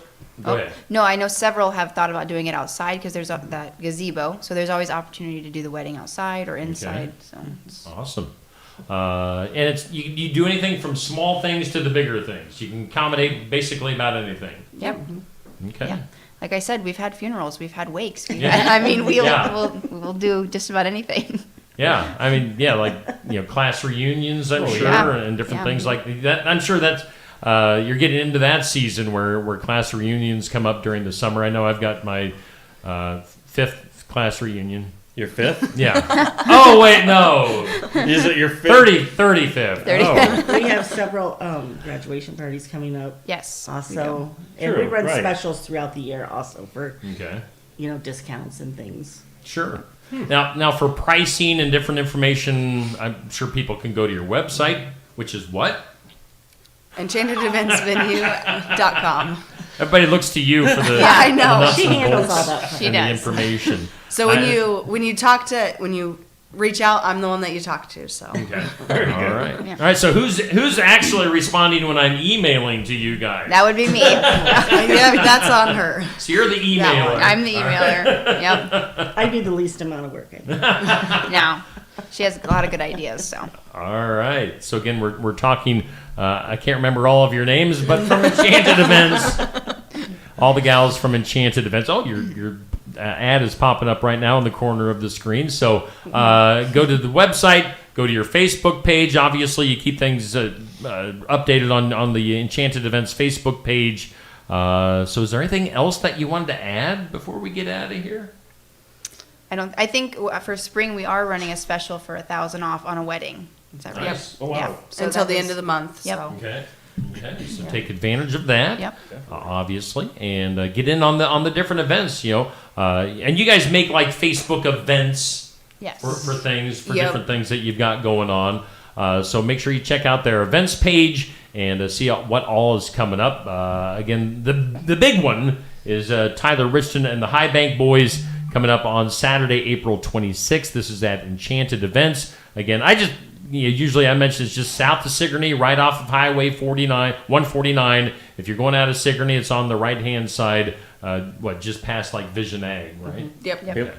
go ahead. No, I know several have thought about doing it outside because there's that gazebo. So there's always opportunity to do the wedding outside or inside. So it's- Awesome. And it's you do anything from small things to the bigger things. You can accommodate basically about anything. Yep. Okay. Yeah. Like I said, we've had funerals, we've had wakes. Yeah. I mean, Yeah. we'll do just about anything. Yeah, I mean, like class reunions, I'm sure, Yeah. and different Yeah. things like that. I'm sure that's you're getting into that season where class reunions come up during the summer. I know I've got my 5th class reunion. Your 5th? Yeah. Oh wait, no. Is it your 5th? 35th. 35th. Oh. We have several graduation parties coming up. Yes. Also, and True, we run right. specials throughout the year also for Okay. Discounts and things. Sure. Now for pricing and different information, I'm sure people can go to your website, which is what? EnchantedEventsVenue.com. Everybody looks to you for the Yeah, I know. the nuts She and handles bolts all that. and She the does. information. So when you reach out, I'm the one that you talk to. So Okay. Very good. All right. All right. So who's actually responding when I'm emailing to you guys? That would be me. Yeah, that's on her. So you're the emailer. I'm the emailer. Yep. I do the least amount of work. I think. No, she has a lot of good ideas. So All right. So again, we're talking. I can't remember all of your names, but from Enchanted Events, all the gals from Enchanted Events. Oh, your ad is popping up right now in the corner of the screen. So go to the website. Go to your Facebook page. Obviously, you keep things updated on the Enchanted Events Facebook page. So is there anything else that you wanted to add before we get out of here? I think for spring we are running a special for 1,000 off on a wedding. Is that right? Nice. Oh, wow. Yeah. So Until that the was- end of the month. Yep. So. Okay. So take advantage of that. Yep. Obviously, and get in on the different events. And you guys make like Facebook events. Yes. For things for Yep. different things that you've got going on. So make sure you check out their events page and see what all is coming up. Again, the big one is Tyler Richton and the High Bank Boys coming up on Saturday, April 26th. This is at Enchanted Events. Again, usually I mention it's just south of Sigourney, right off of Highway 149. If you're going out of Sigourney, it's on the right-hand side, just past like Vision A, right? Yep. Okay.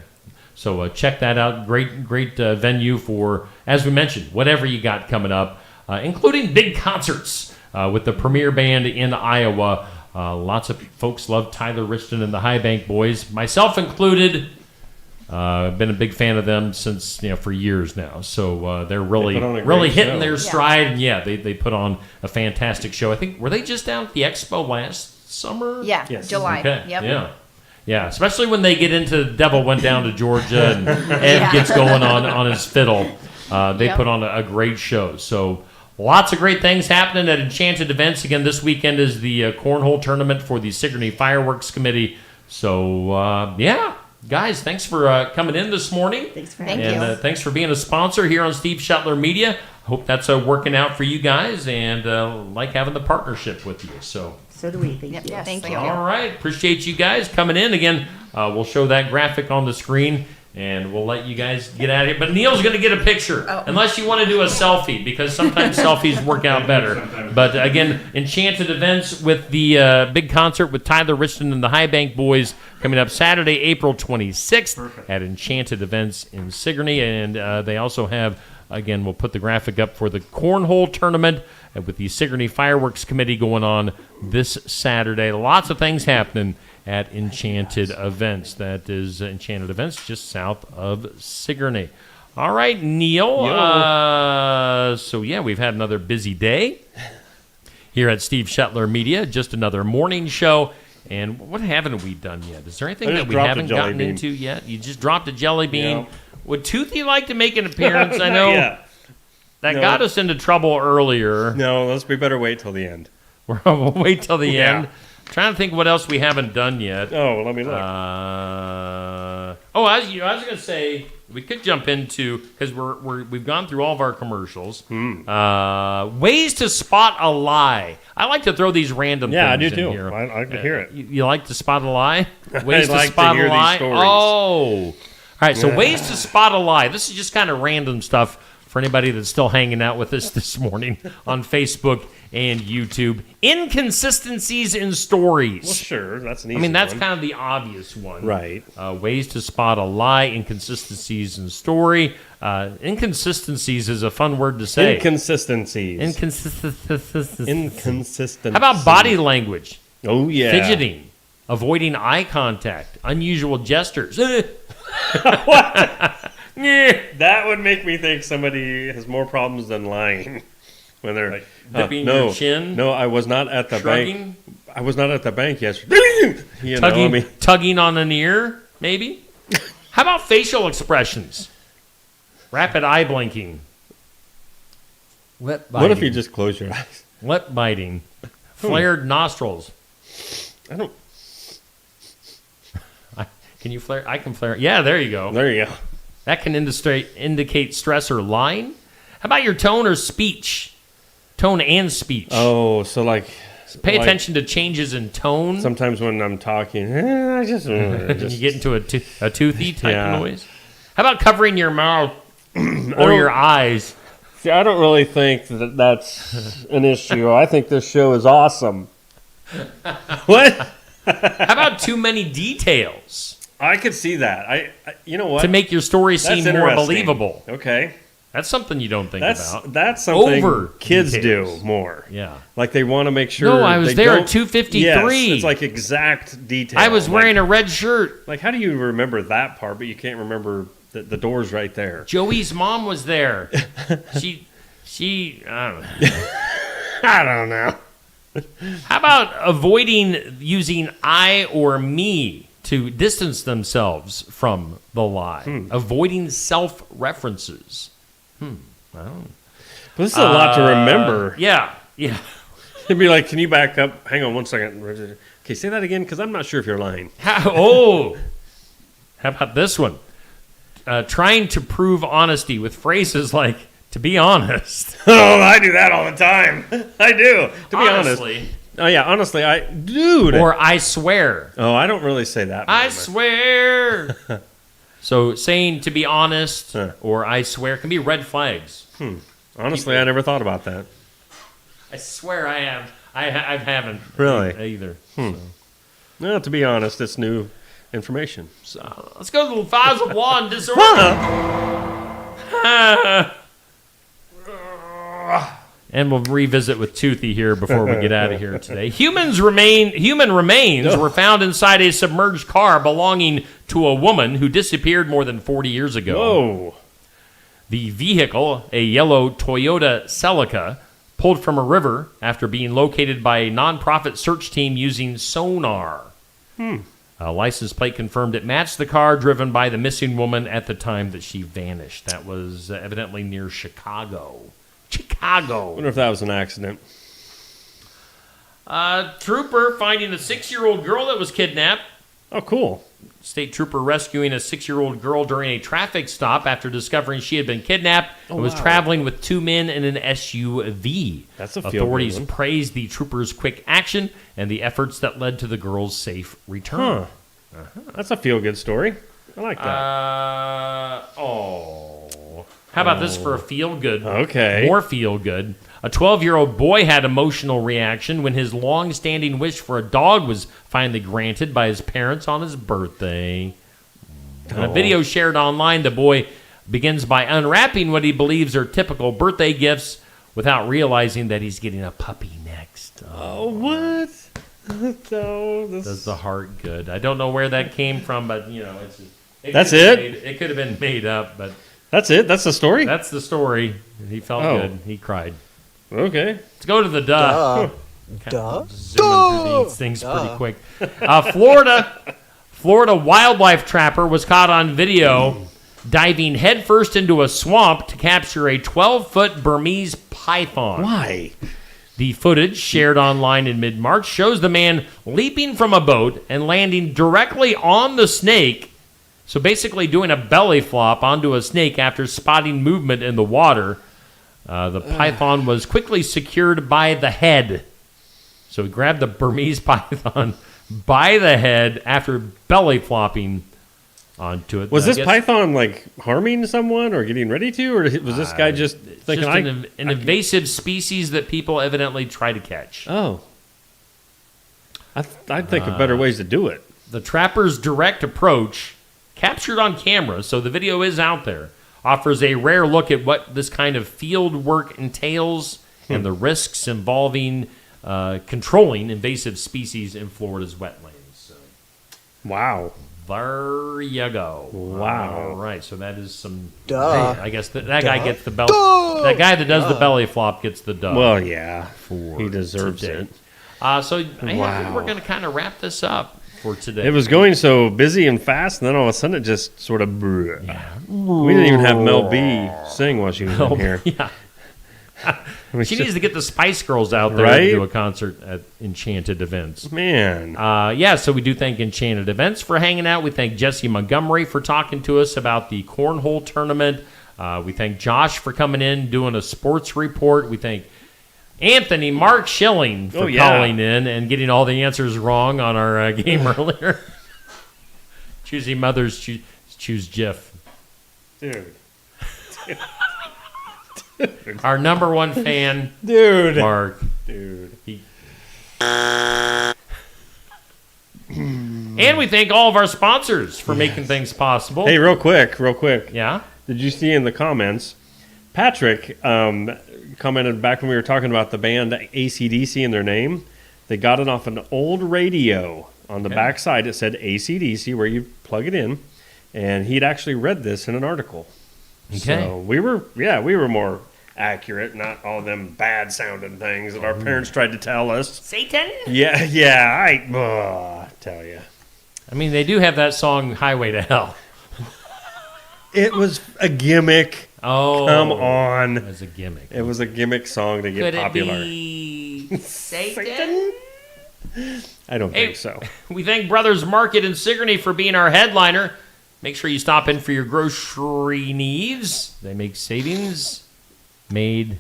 So check that out. Great venue for, as we mentioned, whatever you got coming up, including big concerts with the premier band in Iowa. Lots of folks love Tyler Richton and the High Bank Boys, myself included. I've been a big fan of them since for years now. So they're really put on a really great hitting show. their stride. And they put on a fantastic show. I think were they just down at the Expo last summer? Yeah. Yes. July. Okay. Yep. Yeah, especially when they get into Devil Went Down to Georgia and Ed gets going on his fiddle. They Yep. put on a great show. So lots of great things happening at Enchanted Events. Again, this weekend is the Cornhole Tournament for the Sigourney Fireworks Committee. So, Guys, thanks for coming in this morning. Thanks for Thank having you. us. Thanks for being a sponsor here on Steve Shetler Media. Hope that's working out for you guys, and like having the partnership with you. So do we. Thank you. Yes, thank you. all right, appreciate you guys coming in again. We'll show that graphic on the screen, and we'll let you guys get out of here. But Neil's going to get a picture, unless you want to do a selfie, because sometimes selfies work out better. But again, Enchanted Events with the big concert with Tyler Richton and the High Bank Boys coming up Saturday, April 26th at Enchanted Events in Sigourney. And they also have, again, we'll put the graphic up for the Cornhole Tournament with the Sigourney Fireworks Committee going on this Saturday. Lots of things happening at Enchanted Events. That is Enchanted Events just south of Sigourney. All right, Neil. So, we've had another busy day here at Steve Shetler Media. Just another morning show. And what haven't we done yet? Is there anything that we haven't gotten into yet? You just dropped a jelly bean. Yep. Would Toothy like to make an appearance? I know that got us into trouble earlier. No, we better wait till the end. We'll wait till the end. Trying to think what else we haven't done yet. Oh, let me look. I was going to say we could jump into, because we've gone through all of our commercials. Ways to spot a lie. I like to throw these random things I do in too. here. I like to hear it. You like to spot a lie? Ways like to spot to hear a lie. these stories. Oh, all right. So ways to spot a lie. This is just kind of random stuff for anybody that's still hanging out with us this morning on Facebook and YouTube. Inconsistencies in stories. Well, sure, that's an easy one. I mean, that's kind of the obvious one. Right. Ways to spot a lie, inconsistencies in story. Inconsistencies is a fun word to say. Inconsistencies. Inconsistent. How about body language? Oh, yeah. Fidgeting. Avoiding eye contact. Unusual gestures. What? That would make me think somebody has more problems than lying. When they're dipping your chin. No, I was not at the shrugging? bank. I was not at the bank yesterday. Tugging on an ear, maybe. How about facial expressions? Rapid eye blinking. Lip biting. What if you just close your eyes? Lip biting. Flared nostrils. I don't. Can you flare? I can flare. Yeah, there you go. There you go. That can indicate stress or lying. How about your tone or speech? Tone and speech. Oh, so pay attention to changes in tone. Sometimes when I'm talking, I just you get into a toothy type noise. How about covering your mouth or your eyes? See, I don't really think that's an issue. I think this show is awesome. What? How about too many details? I could see that. I you know what? To make your story seem more believable. Okay. That's something you don't think about. That's something kids details. do more. Yeah. Like they want to make sure. No, I was there at 2:53. Yes, it's like exact detail. I was wearing a red shirt. Like, how do you remember that part, but you can't remember the door's right there? Joey's mom was there. she I don't know. I don't know. How about avoiding using I or me to distance themselves from the lie? Avoiding self-references. I don't know. But this is a lot to remember. Yeah. It'd be like, can you back up? Hang on 1 second. Okay, say that again, because I'm not sure if you're lying. How about this one? Trying to prove honesty with phrases like, to be honest. Oh, I do that all the time. I do. To be Honestly. honest. Oh, yeah, honestly, dude. Or I swear. Oh, I don't really say that. I swear. So saying to be honest or I swear can be red flags. Honestly, I never thought about that. I swear I have. I haven't. Really? Either. Well, to be honest, it's new information. So let's go to the files of law and disorder. And we'll revisit with Toothy here before we get out of here today. Human remains were found inside a submerged car belonging to a woman who disappeared more than 40 years ago. Whoa. The vehicle, a yellow Toyota Celica, pulled from a river after being located by a nonprofit search team using sonar. A license plate confirmed it matched the car driven by the missing woman at the time that she vanished. That was evidently near Chicago. I wonder if that was an accident. Trooper finding a 6-year-old girl that was kidnapped. Oh, cool. State trooper rescuing a 6-year-old girl during a traffic stop after discovering she had been kidnapped and was traveling with 2 men in an SUV. That's a feel-good Authorities one. praised the trooper's quick action and the efforts that led to the girl's safe return. That's a feel-good story. I like that. How about this for a feel-good? Okay. More feel-good. A 12-year-old boy had emotional reaction when his long-standing wish for a dog was finally granted by his parents on his birthday. In a video shared online, the boy begins by unwrapping what he believes are typical birthday gifts without realizing that he's getting a puppy next. Oh, what? Does the heart good. I don't know where that came from, but, it's just, That's it? It could have been made up, but... That's it? That's the story? That's the story. He felt good. He cried. Okay. Let's go to the duh. Duh. Zooming through these things pretty quick. Florida wildlife trapper was caught on video diving headfirst into a swamp to capture a 12-foot Burmese python. Why? The footage, shared online in mid-March, shows the man leaping from a boat and landing directly on the snake. So basically doing a belly flop onto a snake after spotting movement in the water. The python was quickly secured by the head. So he grabbed the Burmese python by the head after belly flopping onto it. Was this python harming someone or getting ready to, or was this guy just thinking an invasive species that people evidently try to catch? Oh, I'd think of better ways to do it. The trapper's direct approach, captured on camera, so the video is out there, offers a rare look at what this kind of field work entails and the risks involving controlling invasive species in Florida's wetlands. So. Wow. There you go. Wow. All right, so that is some... Duh. I guess that guy gets the belly... That guy that does the belly flop gets the duh. Well, yeah. For he deserves today. it. So I think we're going to kind of wrap this up for today. It was going so busy and fast, and then all of a sudden it just sort of... Yeah. We didn't even have Mel B sing while she was in here. Yeah. She needs to get the Spice Girls out there Right? to do a concert at Enchanted Events. Man. So we do thank Enchanted Events for hanging out. We thank Jesse Montgomery for talking to us about the cornhole tournament. We thank Josh for coming in, doing a sports report. We thank Anthony Mark Schilling for calling in and getting all the answers wrong on our game earlier. Choosing mothers, choose Jeff. Dude. Our number one fan, Dude. Mark. Dude. And we thank all of our sponsors for making things possible. Hey, real quick. Yeah? Did you see in the comments, Patrick commented back when we were talking about the band AC/DC in their name. They got it off an old radio. On the back side, it said AC/DC, where you plug it in. And he'd actually read this in an article. Okay. So we were more accurate, not all them bad sounding things that our parents tried to tell us. Satan? I tell you. I mean, they do have that song, Highway to Hell. It was a gimmick. Oh. Come on. It was a gimmick. It was a gimmick song to get Could popular. it be Satan? I don't think so. We thank Brothers Market and Sigourney for being our headliner. Make sure you stop in for your grocery needs. They make savings made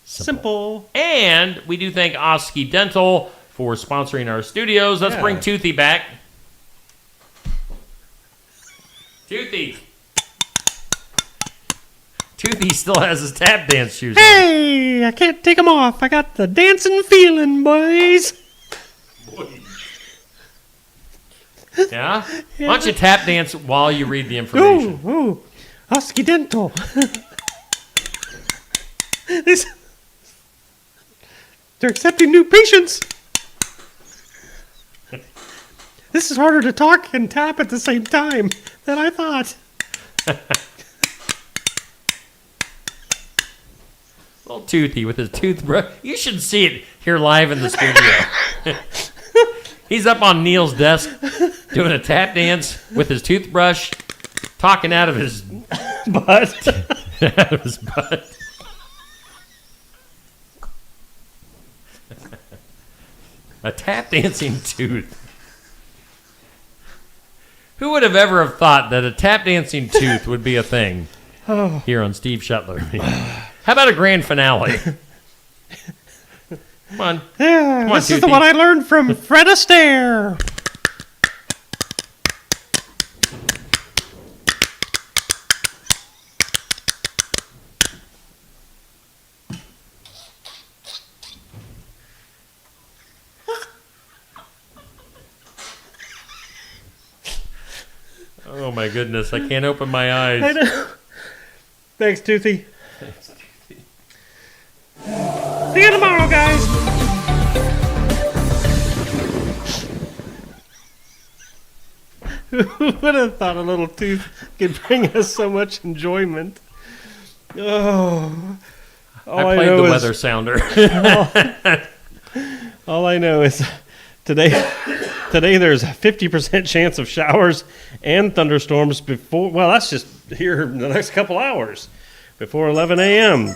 simple. And we do thank Osky Dental for sponsoring our studios. Let's bring Toothy back. Toothy. Toothy still has his tap dance shoes on. Hey, I can't take them off. I got the dancing feeling, boys. Yeah? Why don't you tap dance while you read the information? Ooh, Osky Dental. They're accepting new patients. This is harder to talk and tap at the same time than I thought. Little Toothy with his toothbrush. You should see it here live in the studio. He's up on Neil's desk doing a tap dance with his toothbrush, talking out of his butt. Out of his butt. A tap dancing tooth. Who would have ever have thought that a tap dancing tooth would be a thing here on Steve Shuttler? How about a grand finale? Come on. Yeah, Come on, this is the Toothy. one I learned from Fred Astaire. Oh my goodness, I can't open my eyes. I know. Thanks, Toothy. See you tomorrow, guys. Who would have thought a little tooth could bring us so much enjoyment? Oh, I played the weather sounder. all I know is today there's a 50% chance of showers and thunderstorms before. Well, that's just here in the next couple hours before 11 a.m.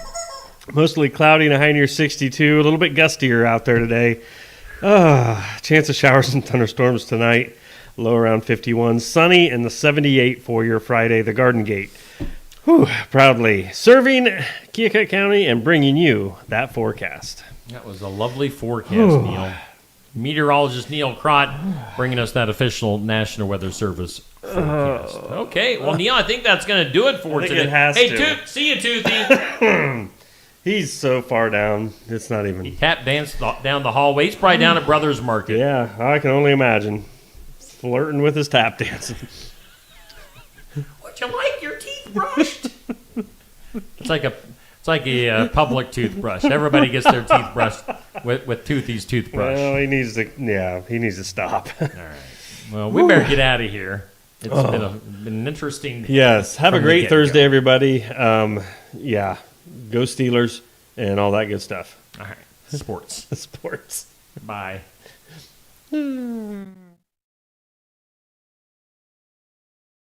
Mostly cloudy and a high near 62. A little bit gustier out there today. Chance of showers and thunderstorms tonight. Low around 51. Sunny and the 78 for your Friday, the Garden Gate. Whew, proudly serving Keokuk County and bringing you that forecast. That was a lovely forecast, Neil. Meteorologist Neil Crott bringing us that official National Weather Service forecast. Okay, well, Neil, I think that's going to do it for I think today. it has hey, to. See you, Toothy. He's so far down, it's not even... He tap danced down the hallway. He's probably down at Brothers Market. Yeah, I can only imagine. Flirting with his tap dancing. Would you like your teeth brushed? It's like a public toothbrush. Everybody gets their teeth brushed with Toothy's toothbrush. Well, he needs to stop. All right. Well, we better get out of here. It's been an interesting. Yes. Have a from the great get-go. Thursday, everybody. Yeah. Go Steelers and all that good stuff. All right. Sports. Sports. Bye.